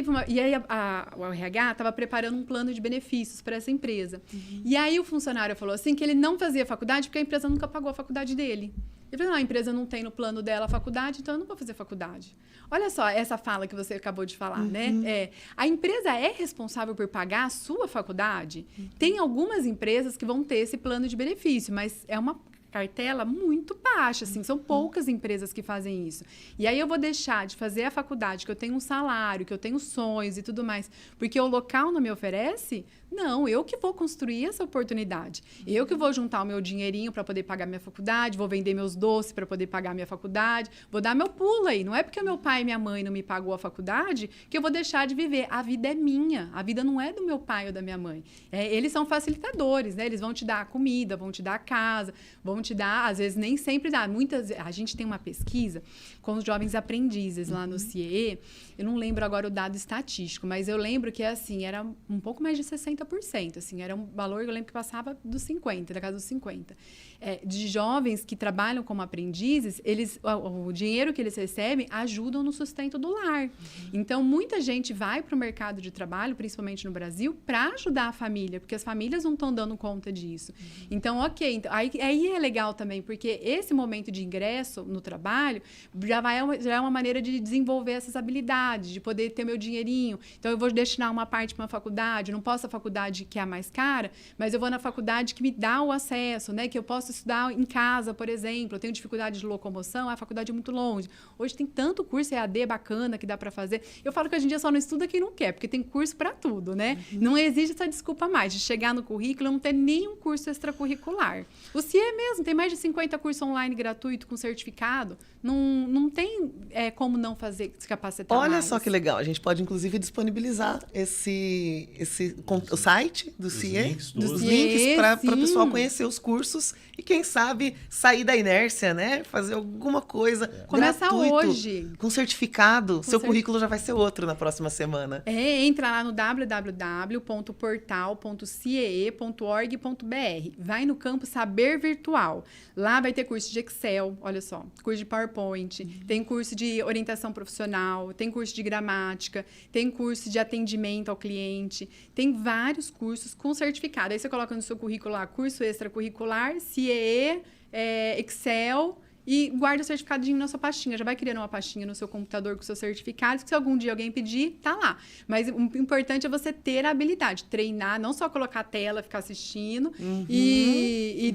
o RH tava preparando um plano de benefícios para essa empresa. E aí o funcionário falou assim que ele não fazia faculdade porque a empresa nunca pagou a faculdade dele. Ele falou, não, a empresa não tem no plano dela a faculdade, então eu não vou fazer faculdade. Olha só essa fala que você acabou de falar, né? A empresa é responsável por pagar a sua faculdade? Tem algumas empresas que vão ter esse plano de benefício, mas é uma cartela muito baixa, assim, são poucas empresas que fazem isso. E aí eu vou deixar de fazer a faculdade, que eu tenho um salário, que eu tenho sonhos e tudo mais, porque o local não me oferece? Não, eu que vou construir essa oportunidade. Eu que vou juntar o meu dinheirinho para poder pagar minha faculdade, vou vender meus doces para poder pagar minha faculdade, vou dar meu pulo aí. Não é porque meu pai e minha mãe não me pagou a faculdade que eu vou deixar de viver. A vida é minha. A vida não é do meu pai ou da minha mãe. Eles são facilitadores, né? Eles vão te dar a comida, vão te dar a casa, vão te dar, às vezes nem sempre dá. A gente tem uma pesquisa com os jovens aprendizes lá no CIE. Eu não lembro agora o dado estatístico, mas eu lembro que assim, era um pouco mais de 60%. Assim, era um valor, eu lembro que passava dos 50%, da casa dos 50%. De jovens que trabalham como aprendizes, o dinheiro que eles recebem ajudam no sustento do lar. Então, muita gente vai para o mercado de trabalho, principalmente no Brasil, para ajudar a família, porque as famílias não estão dando conta disso. Então, ok. Então, aí é legal também, porque esse momento de ingresso no trabalho já é uma maneira de desenvolver essas habilidades, de poder ter meu dinheirinho. Então, eu vou destinar uma parte para uma faculdade, não posso a faculdade que é a mais cara, mas eu vou na faculdade que me dá o acesso, né? Que eu posso estudar em casa, por exemplo. Eu tenho dificuldade de locomoção, a faculdade é muito longe. Hoje tem tanto curso EAD bacana que dá para fazer. Eu falo que hoje em dia só não estuda quem não quer, porque tem curso para tudo, né? Não existe essa desculpa mais de chegar no currículo e não ter nenhum curso extracurricular. O CIE mesmo tem mais de 50 cursos online gratuito com certificado. Não tem como não fazer, se capacitar Olha mais. só que legal. A gente pode, inclusive, disponibilizar o site do CIE, dos links para o pessoal conhecer os cursos e, quem sabe, sair da inércia, né? Fazer alguma coisa Começa gratuito, hoje. com certificado. Seu currículo já vai ser outro na próxima semana. Entra lá no www.portal.ciee.org.br. Vai no campo Saber Virtual. Lá vai ter curso de Excel, olha só, curso de PowerPoint, tem curso de orientação profissional, tem curso de gramática, tem curso de atendimento ao cliente, tem vários cursos com certificado. Aí você coloca no seu currículo lá, curso extracurricular, CIE, Excel, e guarda o certificadinho na sua pastinha. Já vai criando uma pastinha no seu computador com os seus certificados, que se algum dia alguém pedir, tá lá. Mas o importante é você ter a habilidade, treinar, não só colocar a tela, ficar assistindo e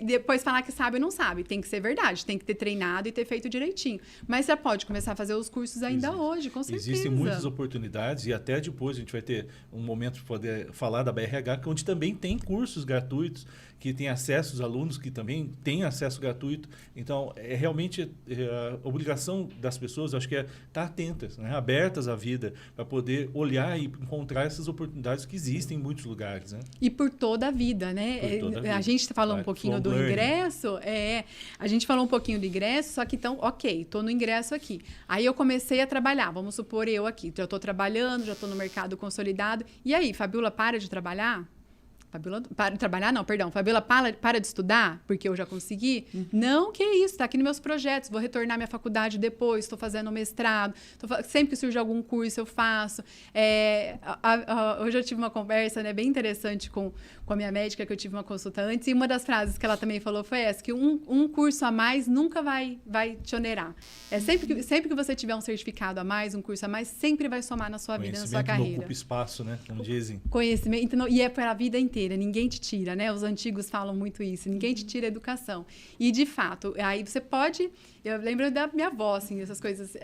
depois falar que sabe ou não sabe. Tem que ser verdade, tem que ter treinado e ter feito direitinho. Mas você pode começar a fazer os cursos ainda hoje, com certeza. Existem muitas oportunidades e até depois a gente vai ter um momento para poder falar da BRH, onde também tem cursos gratuitos, que tem acesso, os alunos que também têm acesso gratuito. Então, realmente a obrigação das pessoas, acho que é estar atentas, né? Abertas à vida, para poder olhar e encontrar essas oportunidades que existem em muitos lugares. Né? E por toda a vida, né? A gente falou um pouquinho do ingresso, a gente falou um pouquinho do ingresso, só que então, ok, estou no ingresso aqui. Aí eu comecei a trabalhar, vamos supor eu aqui, já estou trabalhando, já estou no mercado consolidado. E aí, Fabiola, para de trabalhar? Fabiola, para de trabalhar? Não, perdão. Fabiola, para de estudar? Porque eu já consegui? Não, que isso. Está aqui nos meus projetos. Vou retornar à minha faculdade depois. Estou fazendo mestrado. Sempre que surge algum curso, eu faço. Hoje eu tive uma conversa, né, bem interessante com a minha médica, que eu tive uma consulta antes. E uma das frases que ela também falou foi essa, que um curso a mais nunca vai te onerar. Sempre que você tiver um certificado a mais, um curso a mais, sempre vai somar na sua vida, na sua carreira. Conhecimento não ocupa espaço, né? Como dizem. Conhecimento, e é para a vida inteira. Ninguém te tira, né? Os antigos falam muito isso. Ninguém te tira a educação. E, de fato, aí você pode... Eu lembro da minha avó, assim, essas coisas.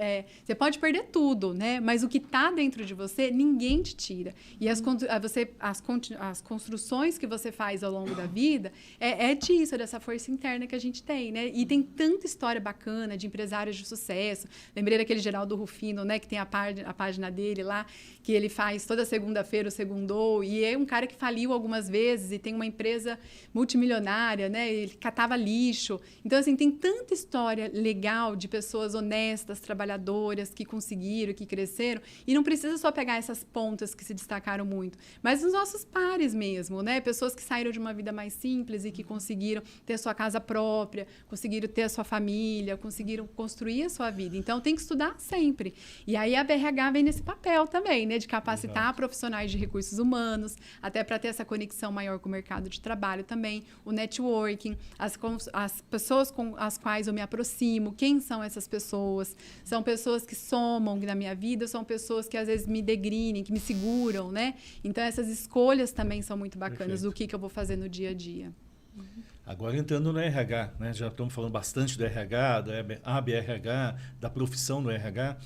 Você pode perder tudo, né? Mas o que está dentro de você, ninguém te tira. E as construções que você faz ao longo da vida disso, dessa força interna que a gente tem, né? E tem tanta história bacana de empresários de sucesso. Lembrei daquele Geraldo Rufino, né? Que tem a página dele lá, que ele faz toda segunda-feira o Segundou. E é um cara que faliu algumas às vezes, e tem uma empresa multimilionária, né? Ele catava lixo. Então, assim, tem tanta história legal de pessoas honestas, trabalhadoras, que conseguiram, que cresceram. E não precisa só pegar essas pontas que se destacaram muito, mas os nossos pares mesmo, né? Pessoas que saíram de uma vida mais simples e que conseguiram ter a sua casa própria, conseguiram ter a sua família, conseguiram construir a sua vida. Então, tem que estudar sempre. E aí, a BRH vem nesse papel também, né? De capacitar profissionais de recursos humanos, até para ter essa conexão maior com o mercado de trabalho também, o networking, as pessoas com as quais eu me aproximo, quem são essas pessoas? São pessoas que somam na minha vida, são pessoas que às vezes me degrinem, que me seguram, né? Então, essas escolhas também são muito bacanas do que eu vou fazer no dia a dia. Agora entrando no RH, né? Já estamos falando bastante do RH, da ABRH, da profissão do RH.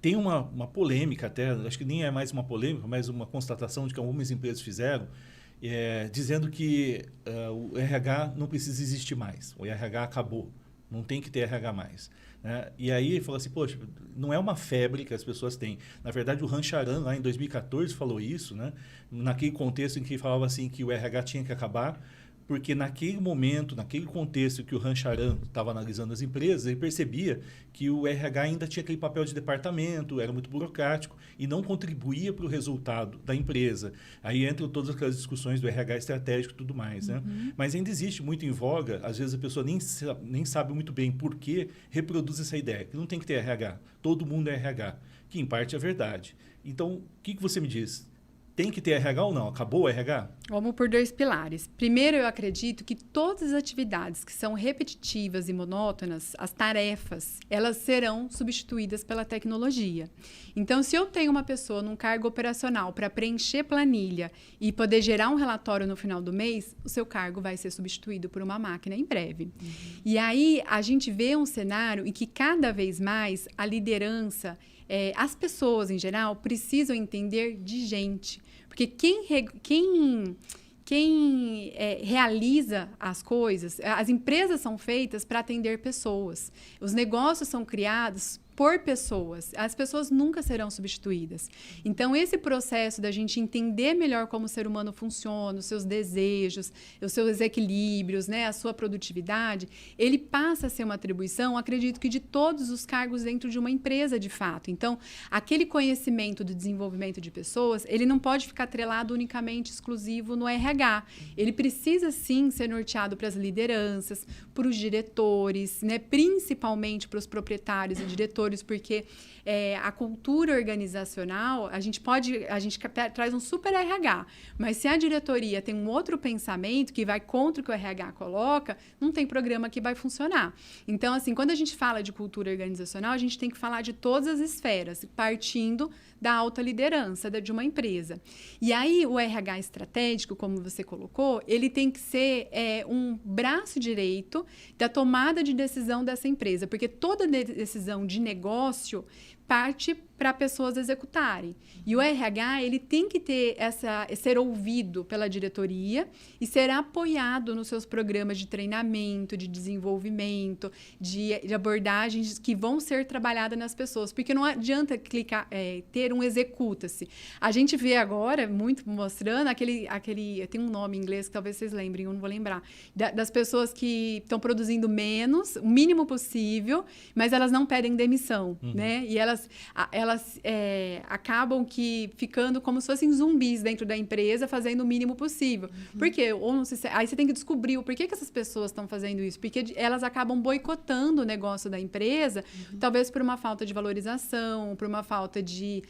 Tem uma polêmica até, acho que nem é mais uma polêmica, mas uma constatação de que algumas empresas fizeram, dizendo que o RH não precisa existir mais, o RH acabou, não tem que ter RH mais. Né? E aí falou assim, poxa, não é uma febre que as pessoas têm. Na verdade, o Rancharan, lá em 2014, falou isso, né? Naquele contexto em que falava assim que o RH tinha que acabar, porque naquele momento, naquele contexto que o Rancharan estava analisando as empresas, ele percebia que o RH ainda tinha aquele papel de departamento, era muito burocrático e não contribuía para o resultado da empresa. Aí entram todas aquelas discussões do RH estratégico e tudo mais. Né? Mas ainda existe muito em voga, às vezes a pessoa nem sabe muito bem por que reproduz essa ideia, que não tem que ter RH, todo mundo é RH, que em parte é verdade. Então, o que você me diz? Tem que ter RH ou não? Acabou o RH? Vamos por 2 pilares. Primeiro, eu acredito que todas as atividades que são repetitivas e monótonas, as tarefas, elas serão substituídas pela tecnologia. Então, se eu tenho uma pessoa num cargo operacional para preencher planilha e poder gerar um relatório no final do mês, o seu cargo vai ser substituído por uma máquina em breve. E aí, a gente vê um cenário em que cada vez mais a liderança, as pessoas em geral, precisam entender de gente. Porque quem realiza as coisas, as empresas são feitas para atender pessoas. Os negócios são criados por pessoas. As pessoas nunca serão substituídas. Então, esse processo da gente entender melhor como o ser humano funciona, os seus desejos, os seus equilíbrios, né, a sua produtividade, ele passa a ser uma atribuição, acredito que de todos os cargos dentro de uma empresa, de fato. Então, aquele conhecimento do desenvolvimento de pessoas, ele não pode ficar atrelado unicamente, exclusivo no RH. Ele precisa, sim, ser norteado para as lideranças, para os diretores, né, principalmente para os proprietários e diretores, porque a cultura organizacional, a gente traz um super RH, mas se a diretoria tem um outro pensamento que vai contra o que o RH coloca, não tem programa que vai funcionar. Então, assim, quando a gente fala de cultura organizacional, a gente tem que falar de todas as esferas, partindo da alta liderança de uma empresa. E aí, o RH estratégico, como você colocou, ele tem que ser um braço direito da tomada de decisão dessa empresa, porque toda decisão de negócio parte para pessoas executarem. E o RH, ele tem que ter ser ouvido pela diretoria e ser apoiado nos seus programas de treinamento, de desenvolvimento, de abordagens que vão ser trabalhadas nas pessoas. Porque não adianta ter um executa-se. A gente vê agora, muito mostrando, tem um nome em inglês que talvez vocês lembrem, eu não vou lembrar, das pessoas que estão produzindo menos, o mínimo possível, mas elas não pedem demissão, né? E elas acabam ficando como se fossem zumbis dentro da empresa, fazendo o mínimo possível. Por quê? Aí você tem que descobrir o porquê que essas pessoas estão fazendo isso. Porque elas acabam boicotando o negócio da empresa, talvez por uma falta de valorização, por uma falta de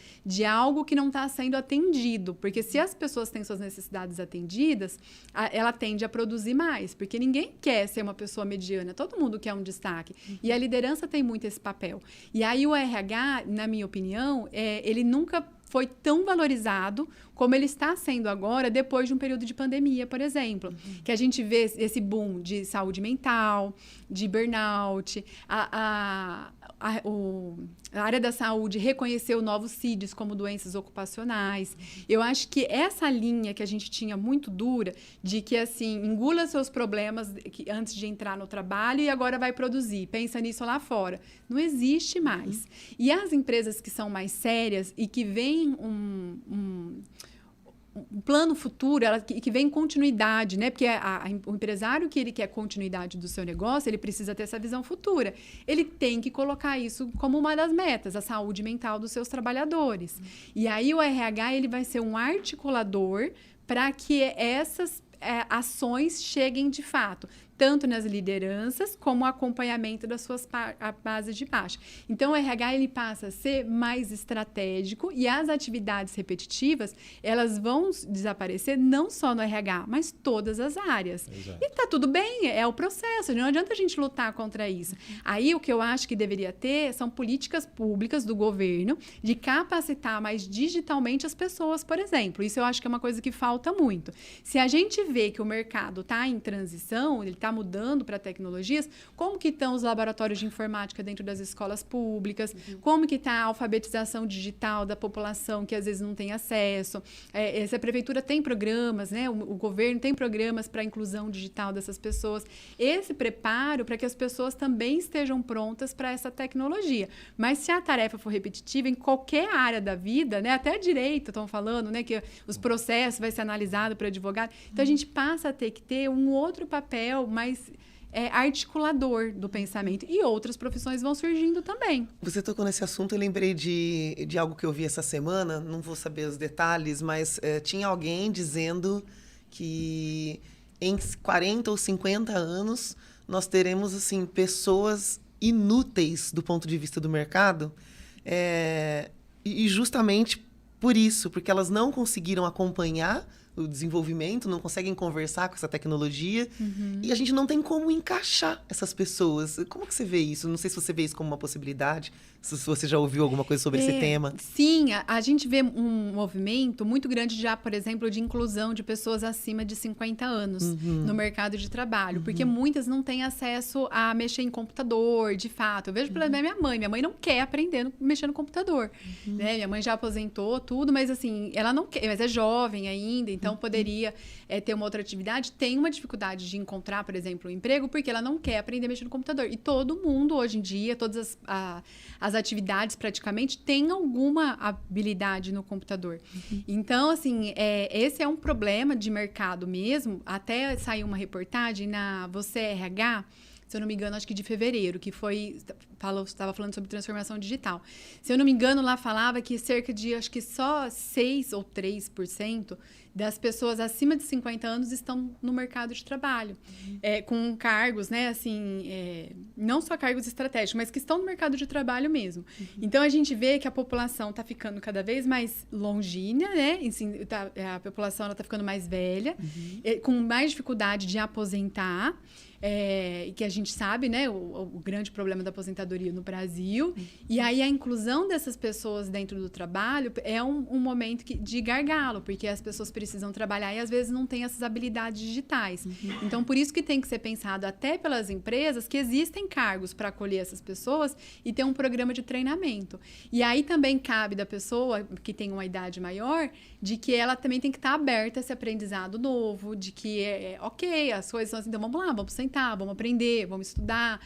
algo que não está sendo atendido. Porque se as pessoas têm suas necessidades atendidas, ela tende a produzir mais. Porque ninguém quer ser uma pessoa mediana, todo mundo quer um destaque. E a liderança tem muito esse papel. E aí o RH, na minha opinião, ele nunca foi tão valorizado como ele está sendo agora, depois de um período de pandemia, por exemplo. Que a gente vê esse boom de saúde mental, de burnout, a área da saúde reconheceu novos CIDs como doenças ocupacionais. Eu acho que essa linha que a gente tinha muito dura, de que, assim, engula seus problemas antes de entrar no trabalho e agora vai produzir, pensa nisso lá fora, não existe mais. E as empresas que são mais sérias e que veem um plano futuro, que vem continuidade, né? Porque o empresário que ele quer continuidade do seu negócio, ele precisa ter essa visão futura. Ele tem que colocar isso como uma das metas, a saúde mental dos seus trabalhadores. E aí o RH ele vai ser um articulador para que essas ações cheguem de fato, tanto nas lideranças como o acompanhamento das suas bases de baixa. Então, o RH ele passa a ser mais estratégico e as atividades repetitivas, elas vão desaparecer não só no RH, mas todas as áreas. Exato. E tá tudo bem, é o processo, não adianta a gente lutar contra isso. Aí, o que eu acho que deveria ter são políticas públicas do governo de capacitar mais digitalmente as pessoas, por exemplo. Isso eu acho que é uma coisa que falta muito. Se a gente vê que o mercado está em transição, ele está mudando para tecnologias, como que estão os laboratórios de informática dentro das escolas públicas, como que está a alfabetização digital da população que às vezes não tem acesso, se a prefeitura tem programas, né? O governo tem programas para a inclusão digital dessas pessoas, esse preparo para que as pessoas também estejam prontas para essa tecnologia. Mas se a tarefa for repetitiva em qualquer área da vida, né? Até direito, estão falando, né? Que os processos vai ser analisado por advogado, então a gente passa a ter que ter um outro papel mais articulador do pensamento. E outras profissões vão surgindo também. Você tocou nesse assunto, eu lembrei de algo que eu vi essa semana, não vou saber os detalhes, mas tinha alguém dizendo que em 40 ou 50 anos nós teremos assim, pessoas inúteis do ponto de vista do mercado, e justamente por isso, porque elas não conseguiram acompanhar o desenvolvimento, não conseguem conversar com essa tecnologia, e a gente não tem como encaixar essas pessoas. Como que você vê isso? Não sei se você vê isso como uma possibilidade, se você já ouviu alguma coisa sobre esse tema. Sim, a gente vê um movimento muito grande já, por exemplo, de inclusão de pessoas acima de 50 anos no mercado de trabalho, porque muitas não têm acesso a mexer em computador, de fato. Eu vejo pela minha mãe não quer aprender a mexer no computador. Né? Minha mãe já aposentou tudo, mas assim, ela não quer, mas é jovem ainda, então poderia ter uma outra atividade, tem uma dificuldade de encontrar, por exemplo, um emprego, porque ela não quer aprender a mexer no computador. E todo mundo, hoje em dia, todas as atividades praticamente têm alguma habilidade no computador. Então, assim, esse é um problema de mercado mesmo. Até saiu uma reportagem na Você RH, se eu não me engano, acho que de fevereiro, que estava falando sobre transformação digital. Se eu não me engano, lá falava que cerca de, acho que só 6 ou 3% das pessoas acima de 50 anos estão no mercado de trabalho, com cargos, né, assim, não só cargos estratégicos, mas que estão no mercado de trabalho mesmo. Então, a gente vê que a população está ficando cada vez mais longínqua, né, assim, a população está ficando mais velha, com mais dificuldade de aposentar, que a gente sabe, né, o grande problema da aposentadoria no Brasil. E aí a inclusão dessas pessoas dentro do trabalho é um momento de gargalo, porque as pessoas precisam trabalhar e às vezes não têm essas habilidades digitais. Então, por isso que tem que ser pensado até pelas empresas que existem cargos para acolher essas pessoas e ter um programa de treinamento. E aí também cabe da pessoa que tem uma idade maior, de que ela também tem que estar aberta a esse aprendizado novo, de que ok, as coisas são assim, então vamos lá, vamos sentar, vamos aprender, vamos estudar,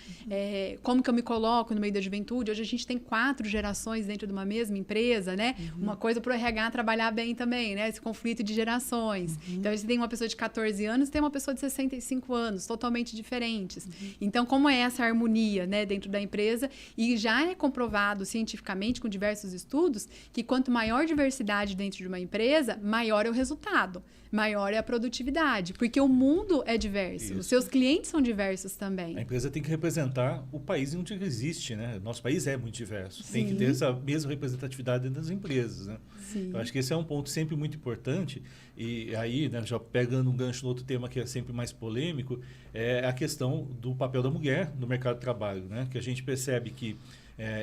como que eu me coloco no meio da juventude. Hoje a gente tem 4 gerações dentro de uma mesma empresa, né? Uma coisa para o RH trabalhar bem também, né? Esse conflito de gerações. Então, você tem uma pessoa de 14 anos e tem uma pessoa de 65 anos, totalmente diferentes. Então, como é essa harmonia, né, dentro da empresa? E já é comprovado cientificamente, com diversos estudos, que quanto maior diversidade dentro de uma empresa, maior é o resultado, maior é a produtividade, porque o mundo é diverso, Isso. Os seus clientes são diversos também. A empresa tem que representar o país onde existe, né? Nosso país é muito diverso. Sim. Tem que ter essa mesma representatividade dentro das empresas, né? Sim. Eu acho que esse é um ponto sempre muito importante. E aí, né, já pegando um gancho no outro tema que é sempre mais polêmico, é a questão do papel da mulher no mercado de trabalho, né? Que a gente percebe que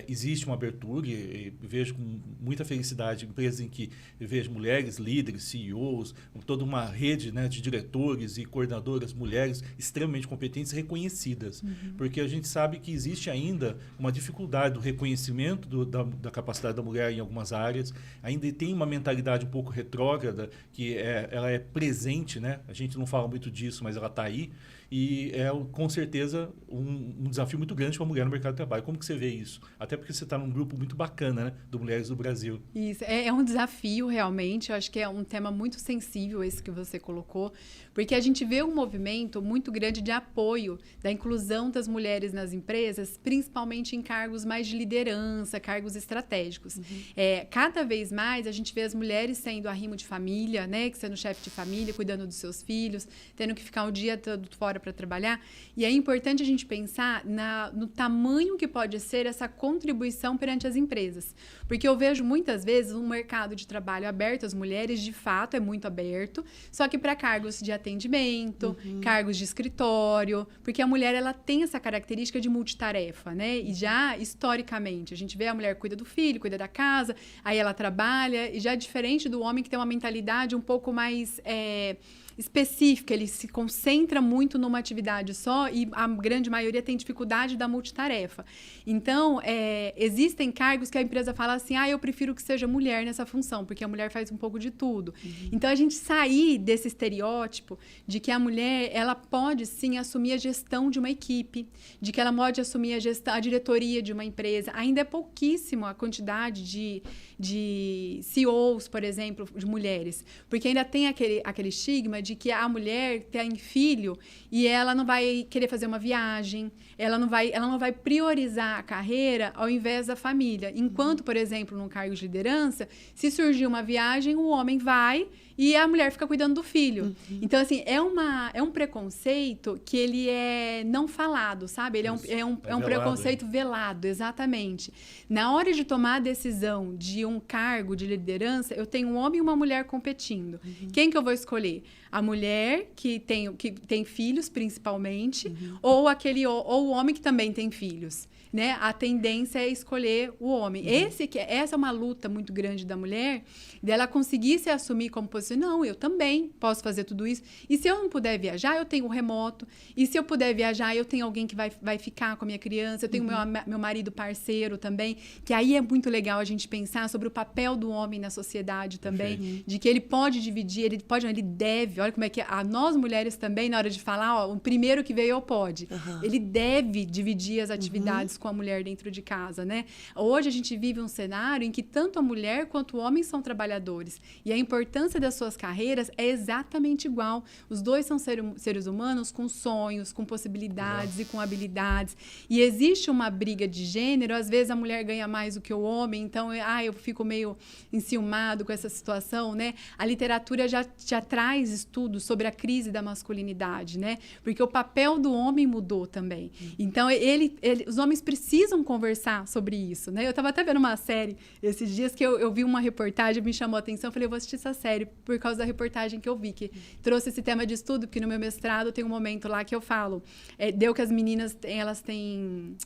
existe uma abertura e vejo com muita felicidade empresas em que vejo mulheres líderes, CEOs, toda uma rede, né, de diretores e coordenadoras mulheres extremamente competentes e reconhecidas. Porque a gente sabe que existe ainda uma dificuldade do reconhecimento da capacidade da mulher em algumas áreas, ainda tem uma mentalidade um pouco retrógrada, que ela é presente, né? A gente não fala muito disso, mas ela está aí. E é, com certeza, um desafio muito grande para a mulher no mercado de trabalho. Como que você vê isso? isso. Até porque você está num grupo muito bacana, né? Do Mulheres do Brasil. Isso, é um desafio realmente, eu acho que é um tema muito sensível esse que você colocou, porque a gente vê um movimento muito grande de apoio da inclusão das mulheres nas empresas, principalmente em cargos mais de liderança, cargos estratégicos. Cada vez mais a gente vê as mulheres sendo arrimo de família, né, sendo chefe de família, cuidando dos seus filhos, tendo que ficar o dia todo fora para trabalhar, e é importante a gente pensar no tamanho que pode ser essa contribuição perante as empresas, porque eu vejo muitas vezes um mercado de trabalho aberto às mulheres, de fato é muito aberto, só que para cargos de atendimento, cargos de escritório, porque a mulher ela tem essa característica de multitarefa, né? E já historicamente, a gente vê a mulher cuida do filho, cuida da casa, aí ela trabalha, e já diferente do homem que tem uma mentalidade um pouco mais específica, ele se concentra muito numa atividade só e a grande maioria tem dificuldade da multitarefa. Então, existem cargos que a empresa fala assim, eu prefiro que seja mulher nessa função, porque a mulher faz um pouco de tudo. Então, a gente sair desse estereótipo de que a mulher, ela pode sim assumir a gestão de uma equipe, de que ela pode assumir a diretoria de uma empresa. Ainda é pouquíssimo a quantidade de CEOs, por exemplo, de mulheres, porque ainda tem aquele estigma de que a mulher tem filho e ela não vai querer fazer uma viagem, ela não vai priorizar a carreira ao invés da família. Enquanto, por exemplo, num cargo de liderança, se surgir uma viagem, o homem vai e a mulher fica cuidando do filho. Então, assim, é um preconceito que ele é não falado, sabe? Ele é um velado, preconceito velado, exatamente. Na hora de tomar a decisão de um cargo de liderança, eu tenho um homem e uma mulher competindo. Quem que eu vou escolher? A mulher que tem filhos, principalmente, ou o homem que também tem filhos. Né? A tendência é escolher o homem. Essa é uma luta muito grande da mulher, dela conseguir se assumir como posição. Não, eu também posso fazer tudo isso. E se eu não puder viajar, eu tenho o remoto. E se eu puder viajar, eu tenho alguém que vai ficar com a minha criança. Eu tenho meu marido parceiro também. Que aí é muito legal a gente pensar sobre o papel do homem na sociedade também. De que ele pode dividir, ele deve. Olha como é que nós mulheres também, na hora de falar, o primeiro que veio pode. Ele deve dividir as atividades com a mulher dentro de casa, né? Hoje a gente vive um cenário em que tanto a mulher quanto o homem são trabalhadores. E a importância das suas carreiras é exatamente igual. Os dois são seres humanos com sonhos, com possibilidades e com habilidades. E existe uma briga de gênero, às vezes a mulher ganha mais do que o homem, então eu fico meio enciumado com essa situação, né? A literatura já traz estudos sobre a crise da masculinidade, né? Porque o papel do homem mudou também. Então, os homens precisam conversar sobre isso, né? Eu estava até vendo uma série esses dias que eu vi uma reportagem, me chamou a atenção, eu falei, eu vou assistir essa série por causa da reportagem que eu vi, que trouxe esse tema de estudo, porque no meu mestrado tem um momento lá que eu falo, deu que as meninas, elas têm...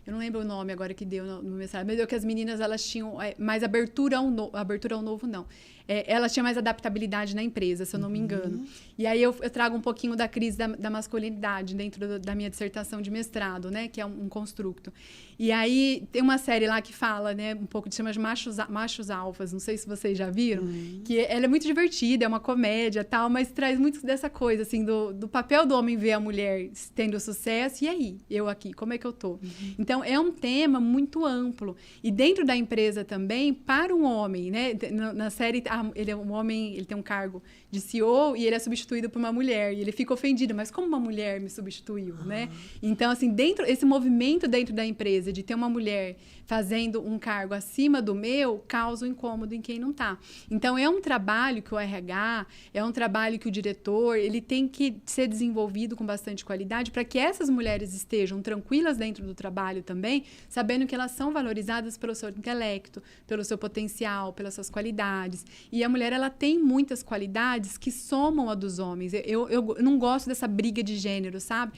Eu não lembro o nome agora que deu no mestrado, mas deu que as meninas, elas tinham mais abertura ao novo, não. Elas tinham mais adaptabilidade na empresa, se eu não me engano. E aí eu trago um pouquinho da crise da masculinidade dentro da minha dissertação de mestrado, né? Que é um construto. E aí tem uma série lá que fala, né? Um pouco, chama de machos alfas, não sei se vocês já viram. Que ela é muito divertida, é uma comédia e tal, mas traz muito dessa coisa, assim, do papel do homem ver a mulher tendo sucesso. E aí, eu aqui, como é que eu tô? Então, é um tema muito amplo. E dentro da empresa também, para um homem, né? Na série, ele é um homem, ele tem um cargo de CEO e ele é substituído por uma mulher. E ele fica ofendido, mas como uma mulher me substituiu, né? Então, assim, esse movimento dentro da empresa de ter uma mulher fazendo um cargo acima do meu, causa um incômodo em quem não está. Então, é um trabalho que o RH, é um trabalho que o diretor, ele tem que ser desenvolvido com bastante qualidade para que essas mulheres estejam tranquilas dentro do trabalho também, sabendo que elas são valorizadas pelo seu intelecto, pelo seu potencial, pelas suas qualidades. E a mulher, ela tem muitas qualidades que somam a dos homens. Eu não gosto dessa briga de gênero, sabe?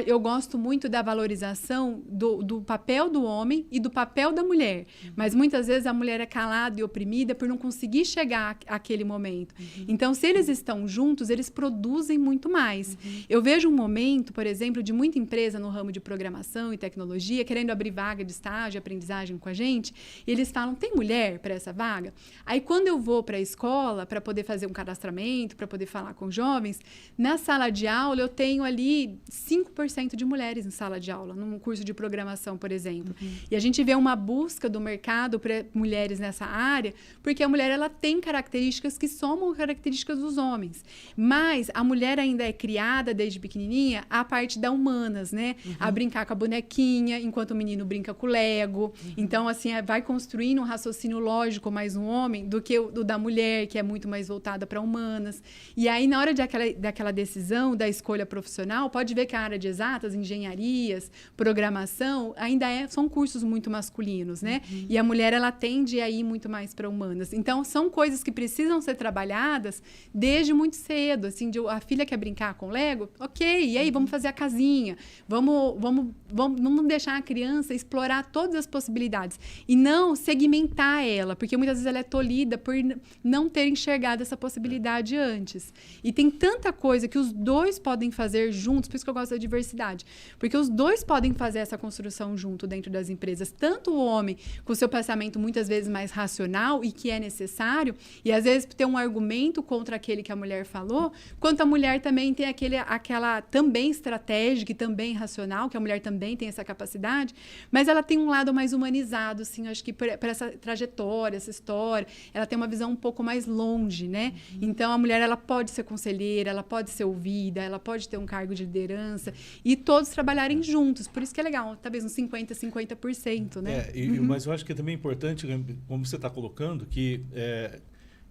Eu gosto muito da valorização do papel do homem e do papel da mulher. Mas muitas vezes a mulher é calada e oprimida por não conseguir chegar àquele momento. Então, se eles estão juntos, eles produzem muito mais. Eu vejo um momento, por exemplo, de muita empresa no ramo de programação e tecnologia querendo abrir vaga de estágio, aprendizagem com a gente, e eles falam, tem mulher para essa vaga? Aí, quando eu vou vou para a escola para poder fazer um cadastramento, para poder falar com jovens, na sala de aula eu tenho ali 5% de mulheres em sala de aula, num curso de programação, por exemplo. E a gente vê uma busca do mercado para mulheres nessa área, porque a mulher ela tem características que somam características dos homens. Mas a mulher ainda é criada desde pequenininha a parte da humanas, né? A brincar com a bonequinha, enquanto o menino brinca com o Lego. Então, assim, vai construindo um raciocínio lógico mais um homem do que o da mulher, que é muito mais voltada para humanas. E aí, na hora daquela decisão, da escolha profissional, pode ver que a área de exatas, engenharias, programação, ainda são cursos muito masculinos, né? E a mulher, ela tende a ir muito mais para humanas. Então, são coisas que precisam ser trabalhadas desde muito cedo. Assim, a filha quer brincar com Lego? Ok, e aí, vamos fazer a casinha. Vamos deixar a criança explorar todas as possibilidades. E não segmentar ela, porque muitas vezes ela é tolhida por não ter enxergado essa possibilidade antes. E tem tanta coisa que os dois podem fazer juntos, por isso que eu gosto da diversidade. Porque os dois podem fazer essa construção junto dentro das empresas. Tanto o homem, com o seu pensamento muitas vezes mais racional e que é necessário, e às vezes ter um argumento contra aquele que a mulher falou, quanto a mulher também tem aquela também estratégica e também racional, que a mulher também tem essa capacidade, mas ela tem um lado mais humanizado, assim, eu acho que para essa trajetória, essa história, ela tem uma visão um pouco mais longe, né? Então, a mulher, ela pode ser conselheira, ela pode ser ouvida, ela pode ter um cargo de liderança e todos trabalharem juntos. Por isso que é legal, talvez uns 50%, né? Mas eu acho que é também importante, como você está colocando, que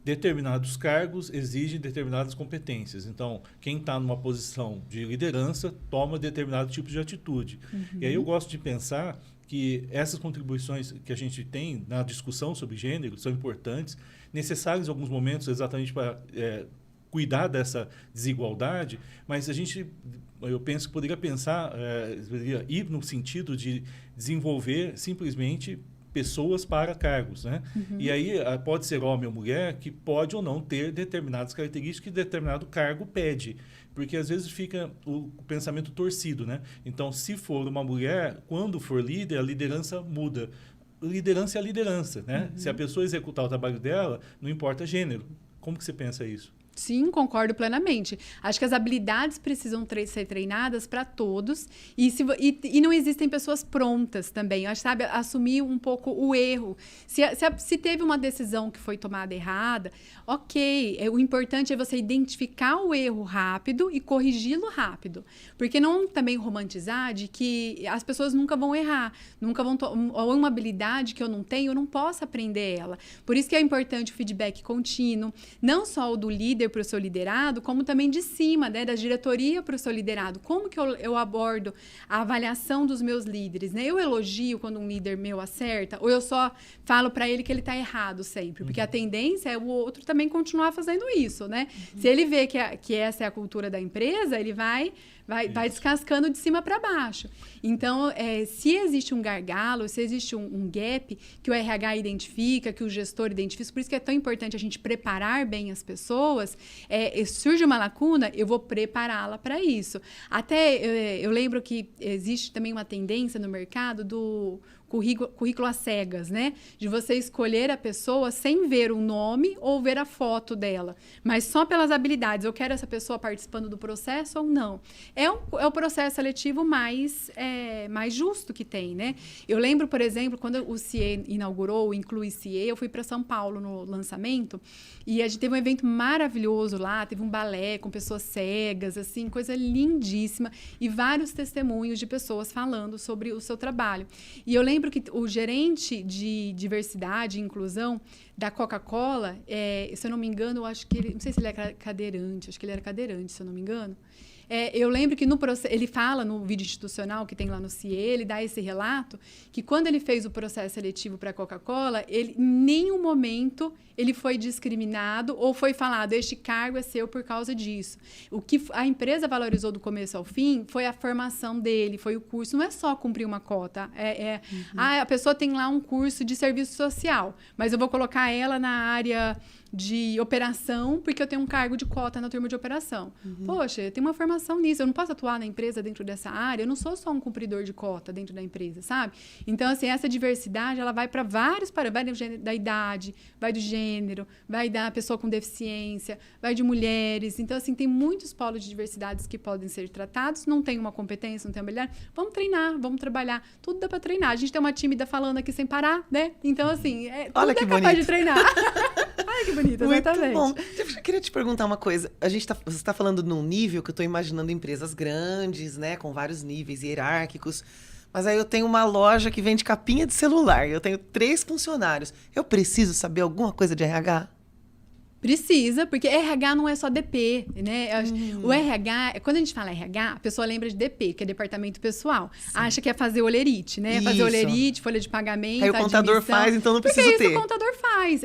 determinados cargos exigem determinadas competências. Então, quem está numa posição de liderança toma determinado tipo de atitude. E aí eu gosto de pensar que essas contribuições que a gente tem na discussão sobre gênero são importantes, necessárias em alguns momentos exatamente para cuidar dessa desigualdade, mas eu penso que poderia ir no sentido de desenvolver simplesmente pessoas para cargos, né? E aí pode ser homem ou mulher que pode ou não ter determinadas características que determinado cargo pede, porque às vezes fica o pensamento torcido, né? Então, se for uma mulher, quando for líder, a liderança muda. Liderança é a liderança, né? Se a pessoa executar o trabalho dela, não importa gênero. Como que você pensa isso? Sim, concordo plenamente. Acho que as habilidades precisam ser treinadas para todos e não existem pessoas prontas também. Acho, sabe, assumir um pouco o erro. Se teve uma decisão que foi tomada errada, ok. O importante é você identificar o erro rápido e corrigi-lo rápido. Porque não também romantizar de que as pessoas nunca vão errar, nunca vão ou uma habilidade que eu não tenho, eu não posso aprender ela. Por isso que é importante o feedback contínuo, não só o do líder para o seu liderado, como também de cima, né, da diretoria para o seu liderado. Como que eu abordo a avaliação dos meus líderes? Né? Eu elogio quando um líder meu acerta, ou eu só falo para ele que ele está errado sempre? Porque a tendência é o outro também continuar fazendo isso, né? Se ele vê que essa é a cultura da empresa, ele vai descascando de cima para baixo. Então, se existe um gargalo, se existe um gap que o RH identifica, que o gestor identifica, por isso que é tão importante a gente preparar bem as pessoas, surge uma lacuna, eu vou prepará-la para isso. Até, eu lembro que existe também uma tendência no mercado do currículo às cegas, né? De você escolher a pessoa sem ver o nome ou ver a foto dela, mas só pelas habilidades. Eu quero essa pessoa participando do processo ou não. É o processo seletivo mais justo que tem, né? Eu lembro, por exemplo, quando o CIE inaugurou o Inclui CIE, eu fui para São Paulo no lançamento e a gente teve um evento maravilhoso lá, teve um balé com pessoas cegas, assim, coisa lindíssima e vários testemunhos de pessoas falando sobre o seu trabalho. E eu lembro que o gerente de diversidade e inclusão da Coca-Cola, se eu não me engano, eu acho que não sei se ele é cadeirante, acho que ele era cadeirante, se eu não me engano. Eu lembro que ele fala no vídeo institucional que tem lá no CIE, ele dá esse relato, que quando ele fez o processo seletivo para a Coca-Cola, em nenhum momento ele foi discriminado ou foi falado, este cargo é seu por causa disso. O que a empresa valorizou do começo ao fim foi a formação dele, foi o curso. Não é só cumprir uma cota. A pessoa tem lá um curso de serviço social, mas eu vou colocar ela na área de operação, porque eu tenho um cargo de cota na turma de operação. Poxa, eu tenho uma formação nisso, eu não posso atuar na empresa dentro dessa área, eu não sou só um cumpridor de cota dentro da empresa, sabe? Então, assim, essa diversidade, ela vai para vários parâmetros, vai da idade, vai do gênero, vai da pessoa com deficiência, vai de mulheres. Então, assim, tem muitos polos de diversidades que podem ser tratados, não tem uma competência, não tem uma habilidade. Vamos treinar, vamos trabalhar, tudo dá para treinar. A gente tem uma tímida falando aqui sem parar, né? Então, assim, Olha tudo que é capaz bonito. de treinar. Ai, que bonito, exatamente. Muito bom. Eu queria te perguntar uma coisa. Você está falando num nível que eu estou imaginando empresas grandes, né? Com vários níveis hierárquicos. Mas aí eu tenho uma loja que vende capinha de celular. Eu tenho 3 funcionários. Eu preciso saber alguma coisa de RH? Precisa, porque RH não é só DP, né? O RH, quando a gente fala RH, a pessoa lembra de DP, que é Departamento Pessoal. Sim. Acha que é fazer olerite, né? Isso. Fazer olerite, folha de pagamento, aí o contador admissão. faz, então não preciso porque ter. Isso o contador faz.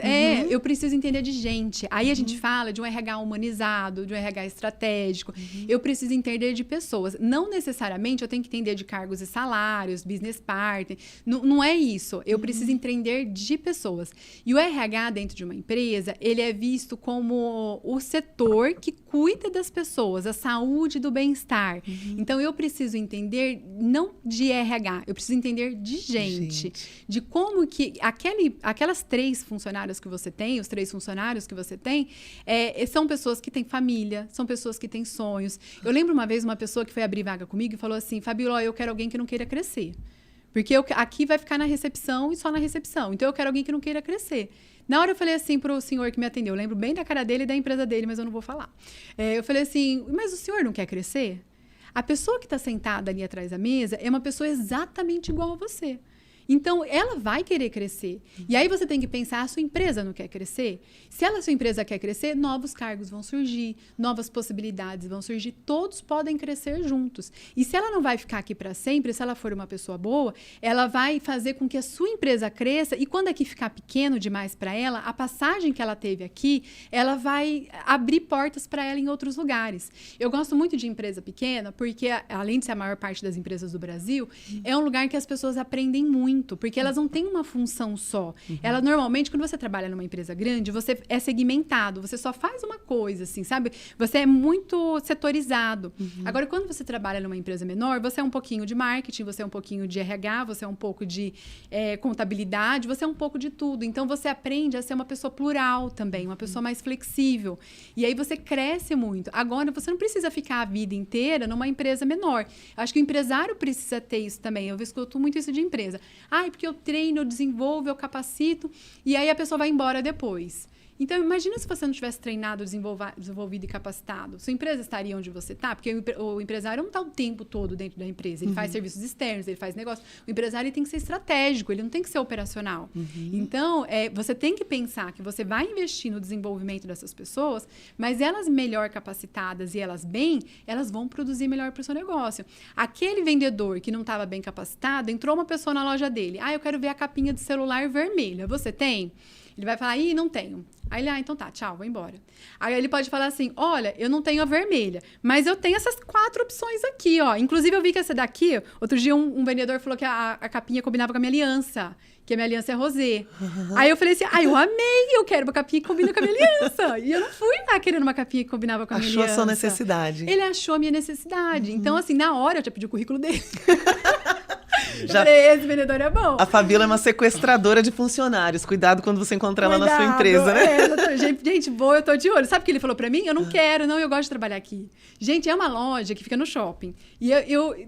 Eu preciso entender de gente. Aí a gente fala de um RH humanizado, de um RH estratégico. Eu preciso entender de pessoas. Não necessariamente eu tenho que entender de cargos e salários, business partner. Não é isso. Eu preciso entender de pessoas. E o RH dentro de uma empresa, ele é visto como o setor que cuida das pessoas, a saúde do bem-estar. Então, eu preciso entender, não de RH, eu preciso entender de gente. De como que aquelas 3 funcionárias que você tem, os 3 funcionários que você tem, são pessoas que têm família, são pessoas que têm sonhos. Eu lembro uma vez uma pessoa que foi abrir vaga comigo e falou assim, Fabíola, eu quero alguém que não queira crescer. Porque aqui vai ficar na recepção e só na recepção. Então, eu quero alguém que não queira crescer. Na hora eu falei assim pro senhor que me atendeu, eu lembro bem da cara dele e da empresa dele, mas eu não vou falar. Eu falei assim, mas o senhor não quer crescer? A pessoa que está sentada ali atrás da mesa é uma pessoa exatamente igual a você. Então, ela vai querer crescer. E aí você tem que pensar, a sua empresa não quer crescer? Se a sua empresa quer crescer, novos cargos vão surgir, novas possibilidades vão surgir, todos podem crescer juntos. E se ela não vai ficar aqui para sempre, se ela for uma pessoa boa, ela vai fazer com que a sua empresa cresça e quando aqui ficar pequeno demais para ela, a passagem que ela teve aqui, ela vai abrir portas para ela em outros lugares. Eu gosto muito de empresa pequena, porque além de ser a maior parte das empresas do Brasil, é um lugar que as pessoas aprendem muito. Porque elas não têm uma função só. Ela, normalmente, quando você trabalha numa empresa grande, você é segmentado, você só faz uma coisa, assim, sabe? Você é muito setorizado. Agora, quando você trabalha numa empresa menor, você é um pouquinho de marketing, você é um pouquinho de RH, você é um pouco de contabilidade, você é um pouco de tudo. Então, você aprende a ser uma pessoa plural também, uma pessoa mais flexível. E aí, você cresce muito. Agora, você não precisa ficar a vida inteira numa empresa menor. Acho que o empresário precisa ter isso também. Eu escuto muito isso de empresa. Porque eu treino, eu desenvolvo, eu capacito, e aí a pessoa vai embora depois. Então, imagina se você não tivesse treinado, desenvolvido e capacitado. Sua empresa estaria onde você está? Porque o empresário não está o tempo todo dentro da empresa. Ele faz serviços externos, ele faz negócio. O empresário tem que ser estratégico, ele não tem que ser operacional. Então, você tem que pensar que você vai investir no desenvolvimento dessas pessoas, mas elas melhor capacitadas e elas bem, elas vão produzir melhor para o seu negócio. Aquele vendedor que não estava bem capacitado, entrou uma pessoa na loja dele. Eu quero ver a capinha de celular vermelha. Você tem? Ele vai falar, não tenho. Aí ele, então tá, tchau, vou embora. Aí ele pode falar assim, olha, eu não tenho a vermelha, mas eu tenho essas 4 opções aqui, ó. Inclusive, eu vi que essa daqui, outro dia um vendedor falou que a capinha combinava com a minha aliança, que a minha aliança é rosé. Aí eu falei assim, eu amei, eu quero uma capinha que combina com a minha aliança. E eu não fui lá querendo uma capinha que combinava com a minha aliança. Achou a sua necessidade. Ele achou a minha necessidade. Então, assim, na hora eu já pedi o currículo dele. Esse vendedor é bom. A Fabíola é uma sequestradora de funcionários. Cuidado quando você encontrar ela na sua empresa, né? Gente boa, eu tô de olho. Sabe o que ele falou pra mim? Eu não quero, eu gosto de trabalhar aqui. Gente, é uma loja que fica no shopping. E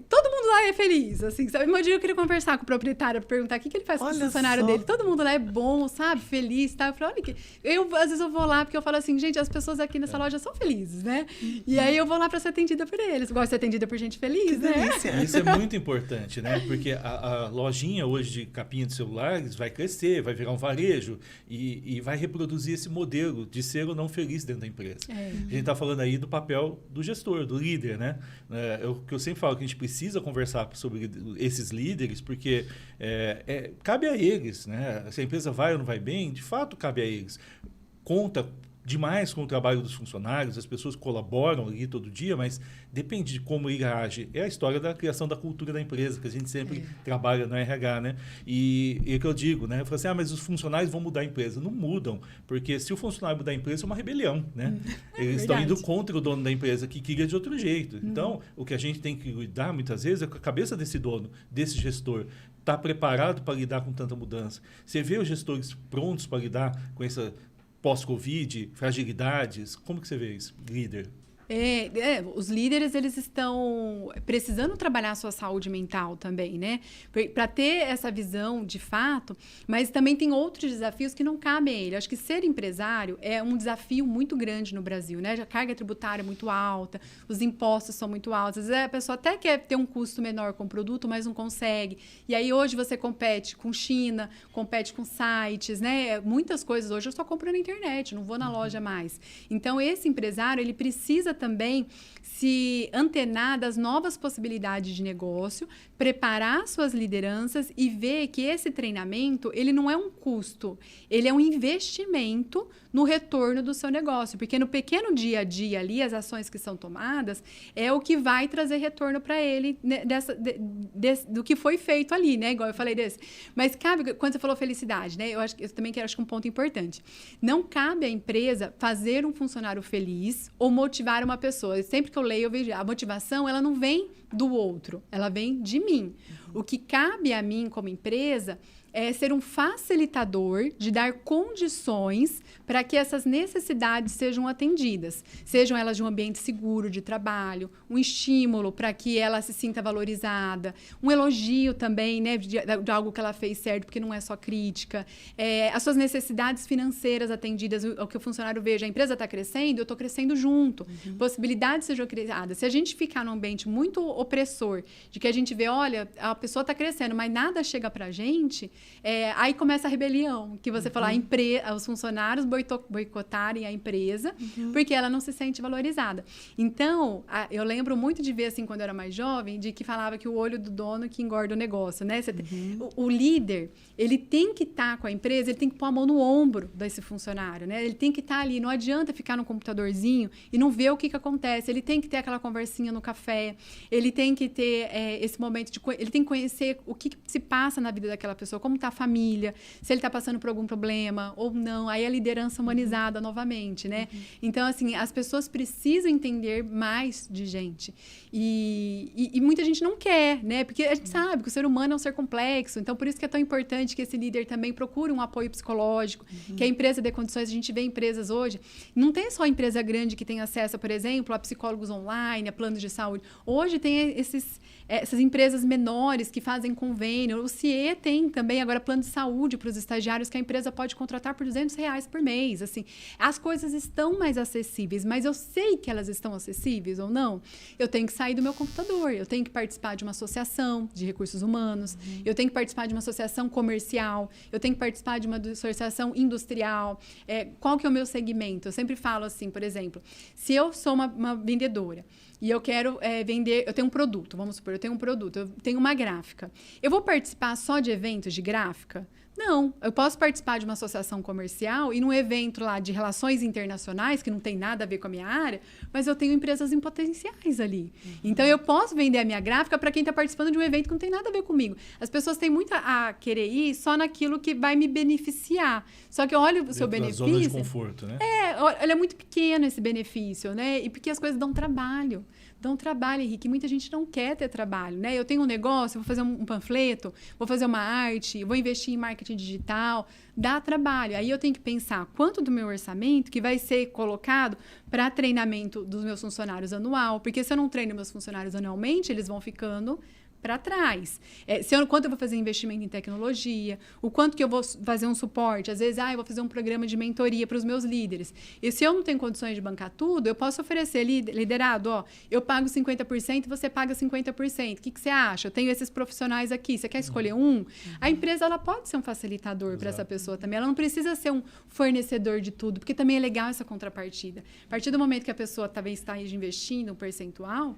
todo mundo lá é feliz, assim, sabe? Um dia eu queria conversar com o proprietário pra perguntar o que ele faz com o funcionário dele. Todo mundo lá é bom, sabe? Feliz, tá? Eu falei, olha, às vezes eu vou lá porque eu falo assim, gente, as pessoas aqui nessa loja são felizes, né? E aí eu vou lá pra ser atendida por eles. Gosto de ser atendida por gente feliz, né? Delícia. Isso é muito importante, né? Porque a lojinha hoje de capinha de celulares vai crescer, vai virar um varejo e vai reproduzir esse modelo de ser ou não feliz dentro da empresa. A gente está falando aí do papel do gestor, do líder, né? Que eu sempre falo que a gente precisa conversar sobre esses líderes, porque cabe a eles, né? Se a empresa vai ou não vai bem, de fato cabe a eles. Conta demais com o trabalho dos funcionários, as pessoas colaboram ali todo dia, mas depende de como ele age. É a história da criação da cultura da empresa, que a gente sempre trabalha no RH, né? E é que eu digo, né? Eu falo assim, mas os funcionários vão mudar a empresa. Não mudam, porque se o funcionário mudar a empresa, é uma rebelião, né? Eles estão indo contra o dono da empresa, que queria de outro jeito. Então, o que a gente tem que cuidar, muitas vezes, é com a cabeça desse dono, desse gestor. Está preparado para lidar com tanta mudança. Você vê os gestores prontos para lidar com essa pós-Covid, fragilidades? Como que você vê isso, líder? Os líderes, eles estão precisando trabalhar a sua saúde mental também, né? Para ter essa visão de fato, mas também tem outros desafios que não cabem a ele. Acho que ser empresário é um desafio muito grande no Brasil, né? A carga tributária é muito alta, os impostos são muito altos. Às vezes a pessoa até quer ter um custo menor com o produto, mas não consegue. E aí hoje você compete com China, compete com sites, né? Muitas coisas hoje eu só compro na internet, não vou na loja mais. Então, esse empresário, ele precisa também se antenar das novas possibilidades de negócio, preparar suas lideranças e ver que esse treinamento, ele não é um custo, ele é um investimento no retorno do seu negócio, porque no pequeno dia a dia ali, as ações que são tomadas, é o que vai trazer retorno para ele, né, do que foi feito ali, né? Igual eu falei desse. Mas cabe, quando você falou felicidade, né? Eu também acho que um ponto importante. Não cabe à empresa fazer um funcionário feliz ou motivar uma pessoa. Sempre que eu leio, eu vejo a motivação, ela não vem do outro, ela vem de mim. O que cabe a mim como empresa é ser um facilitador de dar condições para que essas necessidades sejam atendidas. Sejam elas de um ambiente seguro de trabalho, um estímulo para que ela se sinta valorizada, um elogio também, né, de algo que ela fez certo, porque não é só crítica. As suas necessidades financeiras atendidas, o que o funcionário veja, a empresa está crescendo, eu estou crescendo junto. Possibilidades sejam criadas. Se a gente ficar num ambiente muito opressor, de que a gente vê, olha, a pessoa está crescendo, mas nada chega para a gente, aí começa a rebelião, que você fala, os funcionários boicotarem a empresa, porque ela não se sente valorizada. Então, eu lembro muito de ver, assim, quando eu era mais jovem, de que falava que o olho do dono que engorda o negócio, né? O líder, ele tem que estar com a empresa, ele tem que pôr a mão no ombro desse funcionário, né? Ele tem que estar ali, não adianta ficar no computadorzinho e não ver o que acontece, ele tem que ter aquela conversinha no café, ele tem que ter esse momento ele tem que conhecer o que se passa na vida daquela pessoa, como está a família, se ele está passando por algum problema ou não. Aí a liderança humanizada novamente, né? Então, assim, as pessoas precisam entender mais de gente. E muita gente não quer, né? Porque a gente sabe que o ser humano é um ser complexo. Então, por isso que é tão importante que esse líder também procure um apoio psicológico, que a empresa dê condições. A gente vê empresas hoje, não tem só empresa grande que tem acesso, por exemplo, a psicólogos online, a planos de saúde. Hoje tem essas empresas menores que fazem convênio. O CIE tem também agora plano de saúde para os estagiários que a empresa pode contratar por R$200 por mês. Assim, as coisas estão mais acessíveis, mas eu sei que elas estão acessíveis ou não. Eu tenho que sair do meu computador, eu tenho que participar de uma associação de recursos humanos, eu tenho que participar de uma associação comercial, eu tenho que participar de uma associação industrial. Qual que é o meu segmento? Eu sempre falo assim, por exemplo, se eu sou uma vendedora e eu quero vender, eu tenho um produto, vamos supor, eu tenho uma gráfica. Eu vou participar só de eventos de gráfica? Não, eu posso participar de uma associação comercial e num evento lá de relações internacionais, que não tem nada a ver com a minha área, mas eu tenho empresas em potenciais ali. Então, eu posso vender a minha gráfica para quem está participando de um evento que não tem nada a ver comigo. As pessoas têm muito a querer ir só naquilo que vai me beneficiar. Só que olha o seu benefício... zona de conforto, né? Olha, é muito pequeno esse benefício, né? E porque as coisas dão trabalho. Dão trabalho, Henrique. Muita gente não quer ter trabalho, né? Eu tenho um negócio, vou fazer um panfleto, vou fazer uma arte, vou investir em marketing digital. Dá trabalho. Aí eu tenho que pensar quanto do meu orçamento que vai ser colocado para treinamento dos meus funcionários anual. Porque se eu não treino meus funcionários anualmente, eles vão ficando para trás. Quanto eu vou fazer investimento em tecnologia, o quanto que eu vou fazer um suporte. Às vezes, eu vou fazer um programa de mentoria para os meus líderes. E se eu não tenho condições de bancar tudo, eu posso oferecer liderado, eu pago 50% e você paga 50%. O que você acha? Eu tenho esses profissionais aqui, você quer escolher um? A empresa, ela pode ser um facilitador para essa pessoa também. Ela não precisa ser um fornecedor de tudo, porque também é legal essa contrapartida. A partir do momento que a pessoa talvez está investindo um percentual,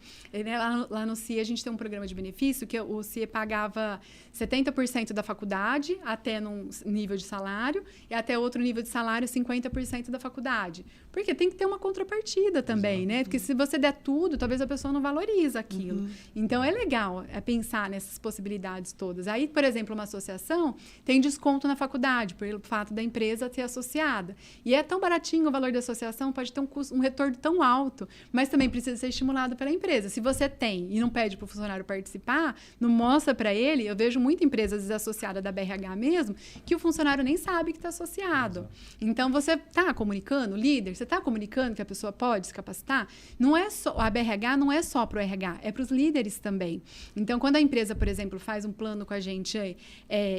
lá no CIA a gente tem um programa de benefício isso, que o CIE pagava 70% da faculdade até num nível de salário e até outro nível de salário 50% da faculdade. Porque tem que ter uma contrapartida também, né? Porque se você der tudo, talvez a pessoa não valoriza aquilo. Então, é legal pensar nessas possibilidades todas. Aí, por exemplo, uma associação tem desconto na faculdade, pelo fato da empresa ser associada. E é tão baratinho o valor da associação, pode ter um retorno tão alto, mas também precisa ser estimulado pela empresa. Se você tem e não pede para o funcionário participar, não mostra para ele, eu vejo muitas empresas desassociadas da BRH mesmo, que o funcionário nem sabe que está associado. Então, você está comunicando, líder, você está comunicando que a pessoa pode se capacitar? Não é só, a BRH não é só para o RH, é para os líderes também. Então, quando a empresa, por exemplo, faz um plano com a gente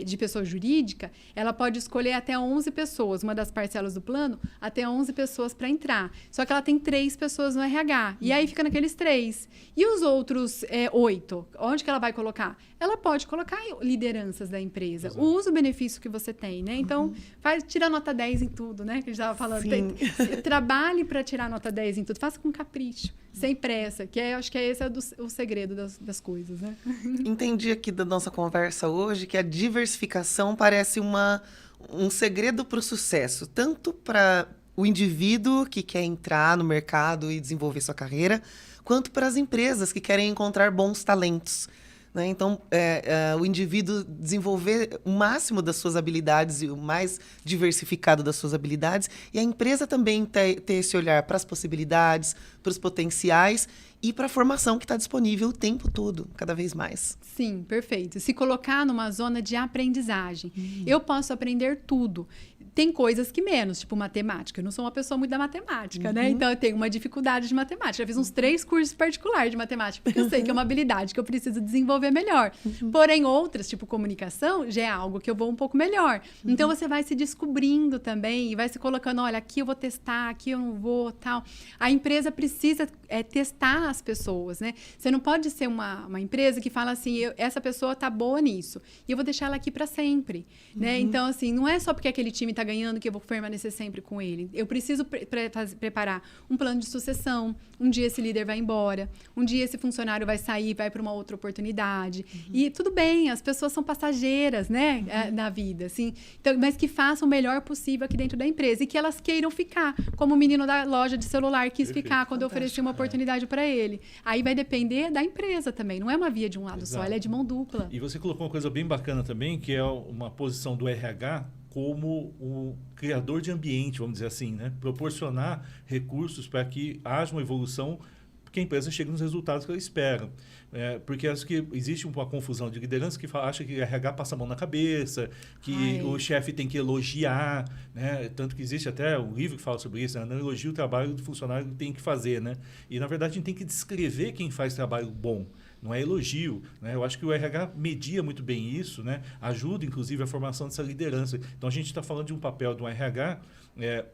de pessoa jurídica, ela pode escolher até 11 pessoas, uma das parcelas do plano, até 11 pessoas para entrar. Só que ela tem 3 pessoas no RH. E aí fica naqueles 3. E os outros 8? Onde que ela vai colocar? Ela pode colocar lideranças da empresa. Exato. Usa o benefício que você tem, né? Então, tira nota 10 em tudo, né? Que a gente estava falando. Trabalhe para tirar nota 10 em tudo. Faça com capricho, sem pressa. Que acho que esse é o segredo das coisas, né? Entendi aqui da nossa conversa hoje que a diversificação parece um segredo para o sucesso. Tanto para o indivíduo que quer entrar no mercado e desenvolver sua carreira, quanto para as empresas que querem encontrar bons talentos. Né? Então, o indivíduo desenvolver o máximo das suas habilidades e o mais diversificado das suas habilidades, e a empresa também ter esse olhar para as possibilidades, para os potenciais e para a formação que está disponível o tempo todo, cada vez mais. Sim, perfeito. Se colocar numa zona de aprendizagem. Eu posso aprender tudo. Tem coisas que menos, tipo matemática. Eu não sou uma pessoa muito da matemática, né? Então, eu tenho uma dificuldade de matemática. Já fiz uns 3 cursos particulares de matemática, porque eu sei que é uma habilidade que eu preciso desenvolver melhor. Porém, outras, tipo comunicação, já é algo que eu vou um pouco melhor. Então, você vai se descobrindo também e vai se colocando, olha, aqui eu vou testar, aqui eu não vou, tal. A empresa precisa testar as pessoas, né? Você não pode ser uma empresa que fala assim, essa pessoa tá boa nisso, e eu vou deixar ela aqui para sempre, né? Então, assim, não é só porque aquele time tá ganhando que eu vou permanecer sempre com ele. Eu preciso preparar um plano de sucessão. Um dia esse líder vai embora, um dia esse funcionário vai sair, vai para uma outra oportunidade. E tudo bem, as pessoas são passageiras, né, na vida, assim. Então, mas que façam o melhor possível aqui dentro da empresa e que elas queiram ficar, como o menino da loja de celular quis ficar quando eu ofereci uma oportunidade para ele. Aí vai depender da empresa também, não é uma via de um lado só, ela é de mão dupla. E você colocou uma coisa bem bacana também, que é uma posição do RH como um criador de ambiente, vamos dizer assim, né? Proporcionar recursos para que haja uma evolução, que a empresa chegue nos resultados que ela espera. Porque acho que existe uma confusão de liderança que acha que RH passa a mão na cabeça, que o chefe tem que elogiar, né? Tanto que existe até um livro que fala sobre isso, né? Não elogia o trabalho do funcionário que tem que fazer, né? E, na verdade, a gente tem que descrever quem faz trabalho bom. Não é elogio, né? Eu acho que o RH media muito bem isso, né? Ajuda, inclusive, a formação dessa liderança. Então, a gente está falando de um papel do RH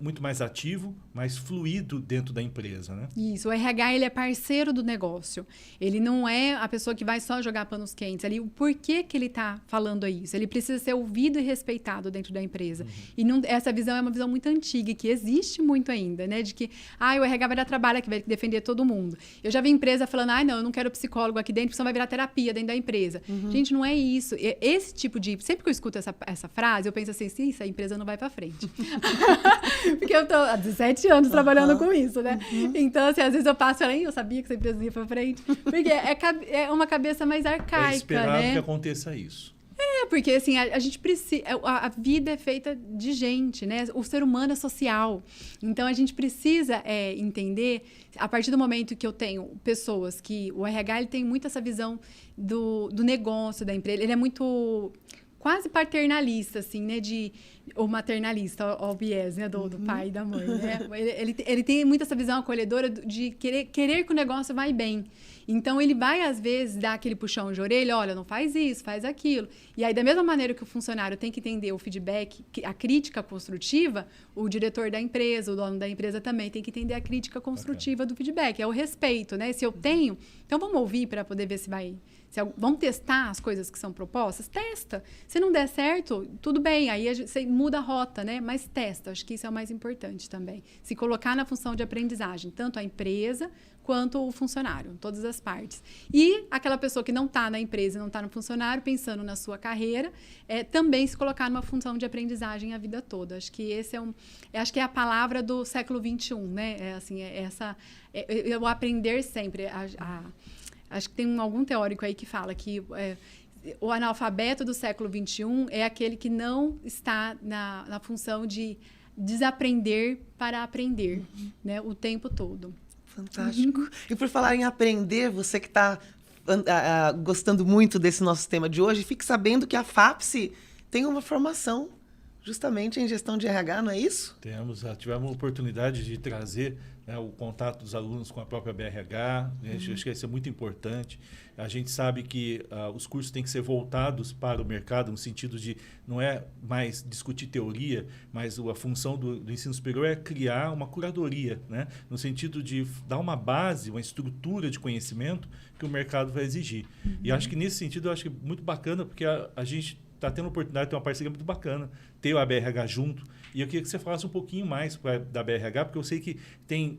muito mais ativo, mais fluido dentro da empresa, né? Isso, o RH ele é parceiro do negócio. Ele não é a pessoa que vai só jogar panos quentes. Ali, o porquê que ele está falando isso? Ele precisa ser ouvido e respeitado dentro da empresa. E essa visão é uma visão muito antiga, que existe muito ainda, né? De que o RH vai dar trabalho, que vai defender todo mundo. Eu já vi empresa falando, não, eu não quero psicólogo aqui dentro, porque senão vai virar terapia dentro da empresa. Gente, não é isso. Esse tipo de... Sempre que eu escuto essa frase, eu penso assim, sim, essa empresa não vai para frente. Porque eu tô há 17 anos trabalhando com isso, né? Então, assim, às vezes eu passo e falo, eu sabia que essa empresa ia pra frente. Porque é uma cabeça mais arcaica, esperado, né? Que aconteça isso. Porque assim, a gente precisa... A vida é feita de gente, né? O ser humano é social. Então, a gente precisa entender, a partir do momento que eu tenho pessoas que... O RH, ele tem muito essa visão do negócio da empresa. Ele é muito... quase paternalista, assim, né? Ou maternalista, ao viés, né? Do pai e da mãe, né? Ele tem muito essa visão acolhedora de querer que o negócio vai bem. Então, ele vai, às vezes, dar aquele puxão de orelha, olha, não faz isso, faz aquilo. E aí, da mesma maneira que o funcionário tem que entender o feedback, a crítica construtiva, o diretor da empresa, o dono da empresa também tem que entender a crítica construtiva do feedback. É o respeito, né? Se eu tenho, então vamos ouvir para poder ver se vai... Vamos testar as coisas que são propostas? Testa. Se não der certo, tudo bem, aí você muda a rota, né? Mas testa, acho que isso é o mais importante também. Se colocar na função de aprendizagem, tanto a empresa quanto o funcionário, todas as partes. E aquela pessoa que não está na empresa, não está no funcionário, pensando na sua carreira, também se colocar numa função de aprendizagem a vida toda. Acho que esse acho que é a palavra do século XXI, né? O aprender sempre. Acho que tem algum teórico aí que fala que o analfabeto do século XXI é aquele que não está na função de desaprender para aprender, né, o tempo todo. Fantástico. E por falar em aprender, você que está gostando muito desse nosso tema de hoje, fique sabendo que a FAPES tem uma formação justamente em gestão de RH, não é isso? Tivemos a oportunidade de trazer, né, o contato dos alunos com a própria BRH. Acho que isso é muito importante. A gente sabe que os cursos têm que ser voltados para o mercado, no sentido de não é mais discutir teoria, mas a função do ensino superior é criar uma curadoria, né, no sentido de dar uma base, uma estrutura de conhecimento que o mercado vai exigir. E acho que nesse sentido, eu acho que é muito bacana, porque a gente está tendo a oportunidade de ter uma parceria muito bacana, ter a BRH junto. E eu queria que você falasse um pouquinho mais da BRH, porque eu sei que tem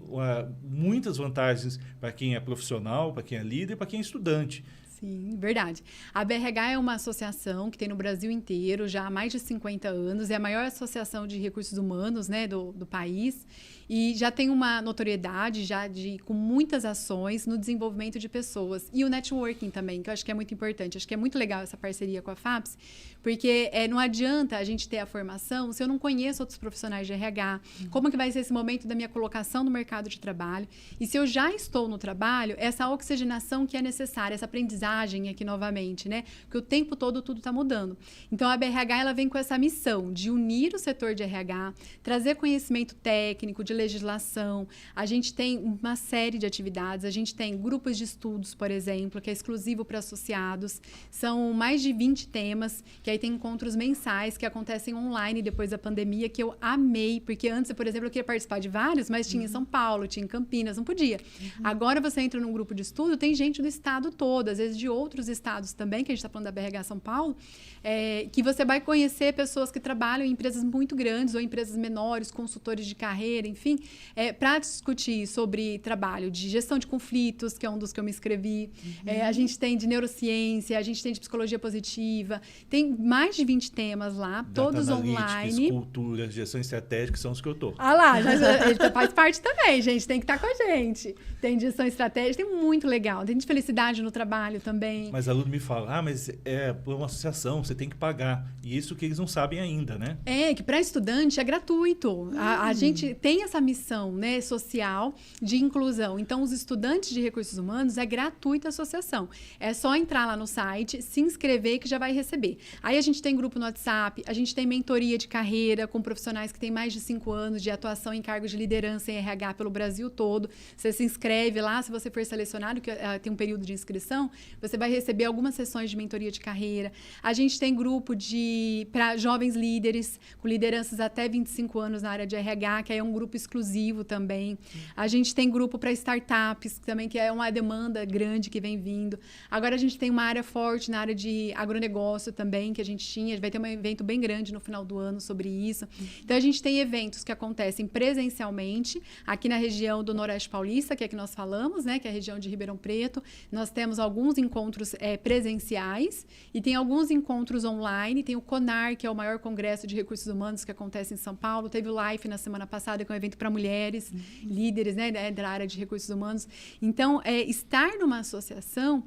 muitas vantagens para quem é profissional, para quem é líder e para quem é estudante. Sim, verdade. A BRH é uma associação que tem no Brasil inteiro já há mais de 50 anos, é a maior associação de recursos humanos, né, do país, e já tem uma notoriedade com muitas ações no desenvolvimento de pessoas. E o networking também, que eu acho que é muito importante. Acho que é muito legal essa parceria com a FAPES, porque não adianta a gente ter a formação se eu não conheço outros profissionais de RH, como que vai ser esse momento da minha colocação no mercado de trabalho. E se eu já estou no trabalho, essa oxigenação que é necessária, essa aprendizagem aqui novamente, né? Porque o tempo todo tudo está mudando. Então, a BRH ela vem com essa missão de unir o setor de RH, trazer conhecimento técnico, de legislação. A gente tem uma série de atividades. A gente tem grupos de estudos, por exemplo, que é exclusivo para associados. São mais de 20 temas, que aí tem encontros mensais que acontecem online depois da pandemia, que eu amei, porque antes, por exemplo, eu queria participar de vários, mas tinha em São Paulo, tinha em Campinas, não podia. Agora você entra num grupo de estudo, tem gente do estado todo, às vezes de outros estados também, que a gente está falando da BRH São Paulo, que você vai conhecer pessoas que trabalham em empresas muito grandes ou empresas menores, consultores de carreira, enfim, para discutir sobre trabalho de gestão de conflitos, que é um dos que eu me inscrevi. A gente tem de neurociência, a gente tem de psicologia positiva, tem mais de 20 temas lá, todos online. Cultura, gestão estratégica, são os que eu tô. Ah lá, ele faz parte também, gente, tem que estar com a gente. Tem gestão estratégica, tem muito legal. Tem de felicidade no trabalho também. Mas aluno me fala, mas é por uma associação, você tem que pagar. E isso que eles não sabem ainda, né? Que para estudante é gratuito. A gente tem essa missão, né, social de inclusão. Então, os estudantes de recursos humanos é gratuita a associação. É só entrar lá no site, se inscrever que já vai receber. Aí a gente tem grupo no WhatsApp, a gente tem mentoria de carreira com profissionais que têm mais de 5 anos de atuação em cargos de liderança em RH pelo Brasil todo. Você se inscreve lá, se você for selecionado, que tem um período de inscrição, você vai receber algumas sessões de mentoria de carreira. A gente tem grupo para jovens líderes, com lideranças até 25 anos na área de RH, que é um grupo exclusivo também. A gente tem grupo para startups, também, que é uma demanda grande que vem vindo. Agora a gente tem uma área forte na área de agronegócio também, que a gente tinha. Vai ter um evento bem grande no final do ano sobre isso. Então, a gente tem eventos que acontecem presencialmente, aqui na região do Noroeste Paulista, que é que nós falamos, né, que é a região de Ribeirão Preto. Nós temos alguns encontros presenciais e tem alguns encontros online. Tem o CONAR, que é o maior congresso de recursos humanos que acontece em São Paulo. Teve o LIFE na semana passada, que é um evento para mulheres, líderes, né, da área de recursos humanos. Então, estar numa associação,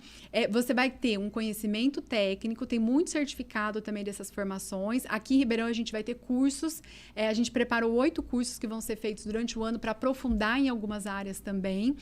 você vai ter um conhecimento técnico, tem muito certificado também dessas formações. Aqui em Ribeirão, a gente vai ter cursos. A gente preparou 8 cursos que vão ser feitos durante o ano para aprofundar em algumas áreas também.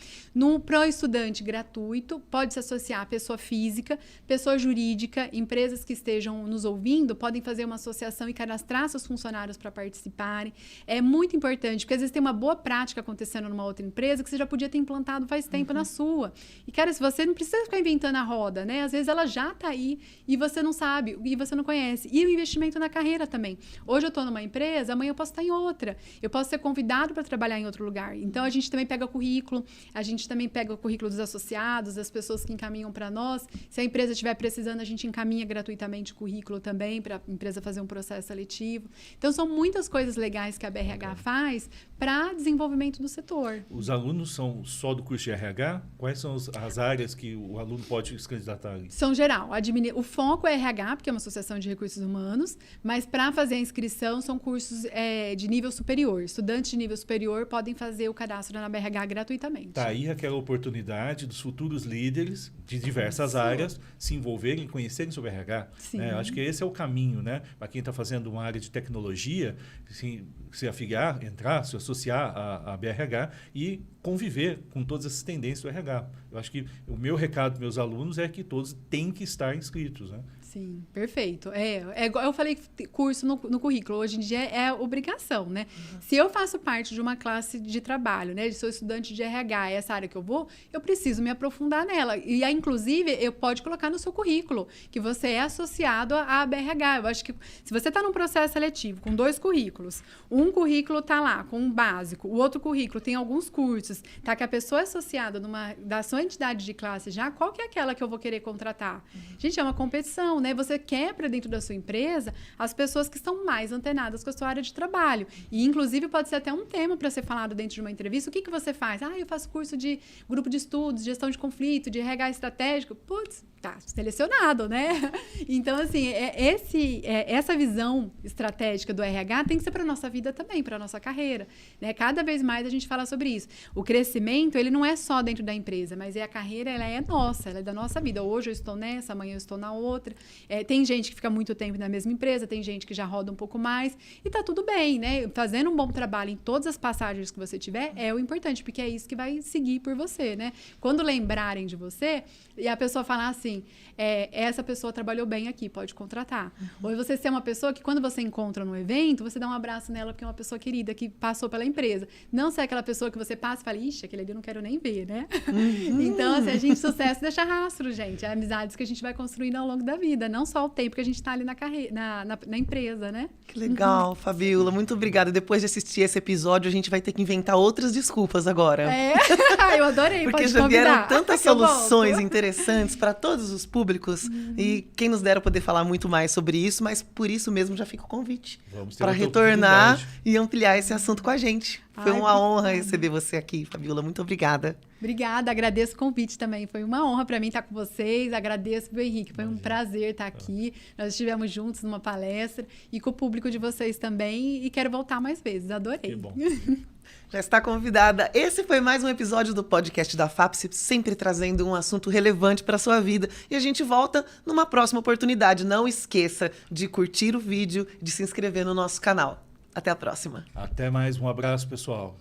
Pro estudante gratuito, pode se associar a pessoa física, pessoa jurídica, empresas que estejam nos ouvindo, podem fazer uma associação e cadastrar seus funcionários para participarem. É muito importante, porque às vezes tem uma boa prática acontecendo numa outra empresa que você já podia ter implantado faz tempo na sua. E, cara, se você não precisa ficar inventando a roda, né? Às vezes ela já está aí e você não sabe, e você não conhece. E o investimento na carreira também. Hoje eu estou numa empresa, amanhã eu posso estar em outra. Eu posso ser convidado para trabalhar em outro lugar. Então, a gente também pega currículo, a gente também pega o currículo dos associados, das pessoas que encaminham para nós. Se a empresa estiver precisando, a gente encaminha gratuitamente o currículo também para a empresa fazer um processo seletivo. Então, são muitas coisas legais que a BRH faz para desenvolvimento do setor. Os alunos são só do curso de RH? Quais são as áreas que o aluno pode se candidatar ali? São geral. O foco é RH, porque é uma associação de recursos humanos, mas para fazer a inscrição são cursos de nível superior. Estudantes de nível superior podem fazer o cadastro na BRH gratuitamente. Tá aí aquela oportunidade dos futuros líderes de diversas áreas se envolverem e conhecerem sobre RH. Né? Acho que esse é o caminho, né? Para quem está fazendo uma área de tecnologia, se afiliar, entrar, se associar à BRH e conviver com todas essas tendências do RH. Eu acho que o meu recado para meus alunos é que todos têm que estar inscritos, né? Sim, perfeito. É igual eu falei, curso no currículo, hoje em dia é obrigação, né? Se eu faço parte de uma classe de trabalho, né? Sou estudante de RH, essa área que eu preciso me aprofundar nela. E, inclusive, eu pode colocar no seu currículo que você é associado à BRH. Eu acho que se você está num processo seletivo com 2 currículos, um currículo está lá com um básico, o outro currículo tem alguns cursos, tá? Que a pessoa é associada da sua entidade de classe já, qual que é aquela que eu vou querer contratar? Gente, é uma competição, né? Você quer para dentro da sua empresa as pessoas que estão mais antenadas com a sua área de trabalho. E, inclusive, pode ser até um tema para ser falado dentro de uma entrevista. O que você faz? Eu faço curso de grupo de estudos, gestão de conflito, de RH estratégico. Putz, tá selecionado, né? Então, assim, essa visão estratégica do RH tem que ser para a nossa vida também, para a nossa carreira, né? Cada vez mais a gente fala sobre isso. O crescimento, ele não é só dentro da empresa, mas a carreira, ela é nossa, ela é da nossa vida. Hoje eu estou nessa, amanhã eu estou na outra. Tem gente que fica muito tempo na mesma empresa, tem gente que já roda um pouco mais, e tá tudo bem, né? Fazendo um bom trabalho em todas as passagens que você tiver é o importante, porque é isso que vai seguir por você, né? Quando lembrarem de você, e a pessoa falar assim, essa pessoa trabalhou bem aqui, pode contratar. Ou você ser uma pessoa que quando você encontra no evento, você dá um abraço nela porque é uma pessoa querida que passou pela empresa. Não ser aquela pessoa que você passa e fala, ixi, aquele ali eu não quero nem ver, né? Então, assim, sucesso deixa rastro, gente. É amizades que a gente vai construindo ao longo da vida, não só o tempo que a gente está ali na empresa, né? Que legal, Fabíola. Muito obrigada. Depois de assistir esse episódio, a gente vai ter que inventar outras desculpas agora. Eu adorei, porque pode já convidar. vieram tantas soluções interessantes para todos os públicos. E quem nos dera poder falar muito mais sobre isso, mas por isso mesmo já fica o convite para retornar e ampliar esse assunto com a gente. Foi uma honra receber você aqui, Fabíola. Muito obrigada. Obrigada, agradeço o convite também. Foi uma honra para mim estar com vocês. Agradeço, viu, Henrique? Foi um prazer estar aqui. Nós estivemos juntos numa palestra e com o público de vocês também. E quero voltar mais vezes. Adorei. Que bom. Já está convidada. Esse foi mais um episódio do podcast da FAPSI, sempre trazendo um assunto relevante para a sua vida. E a gente volta numa próxima oportunidade. Não esqueça de curtir o vídeo, de se inscrever no nosso canal. Até a próxima. Até mais. Um abraço, pessoal.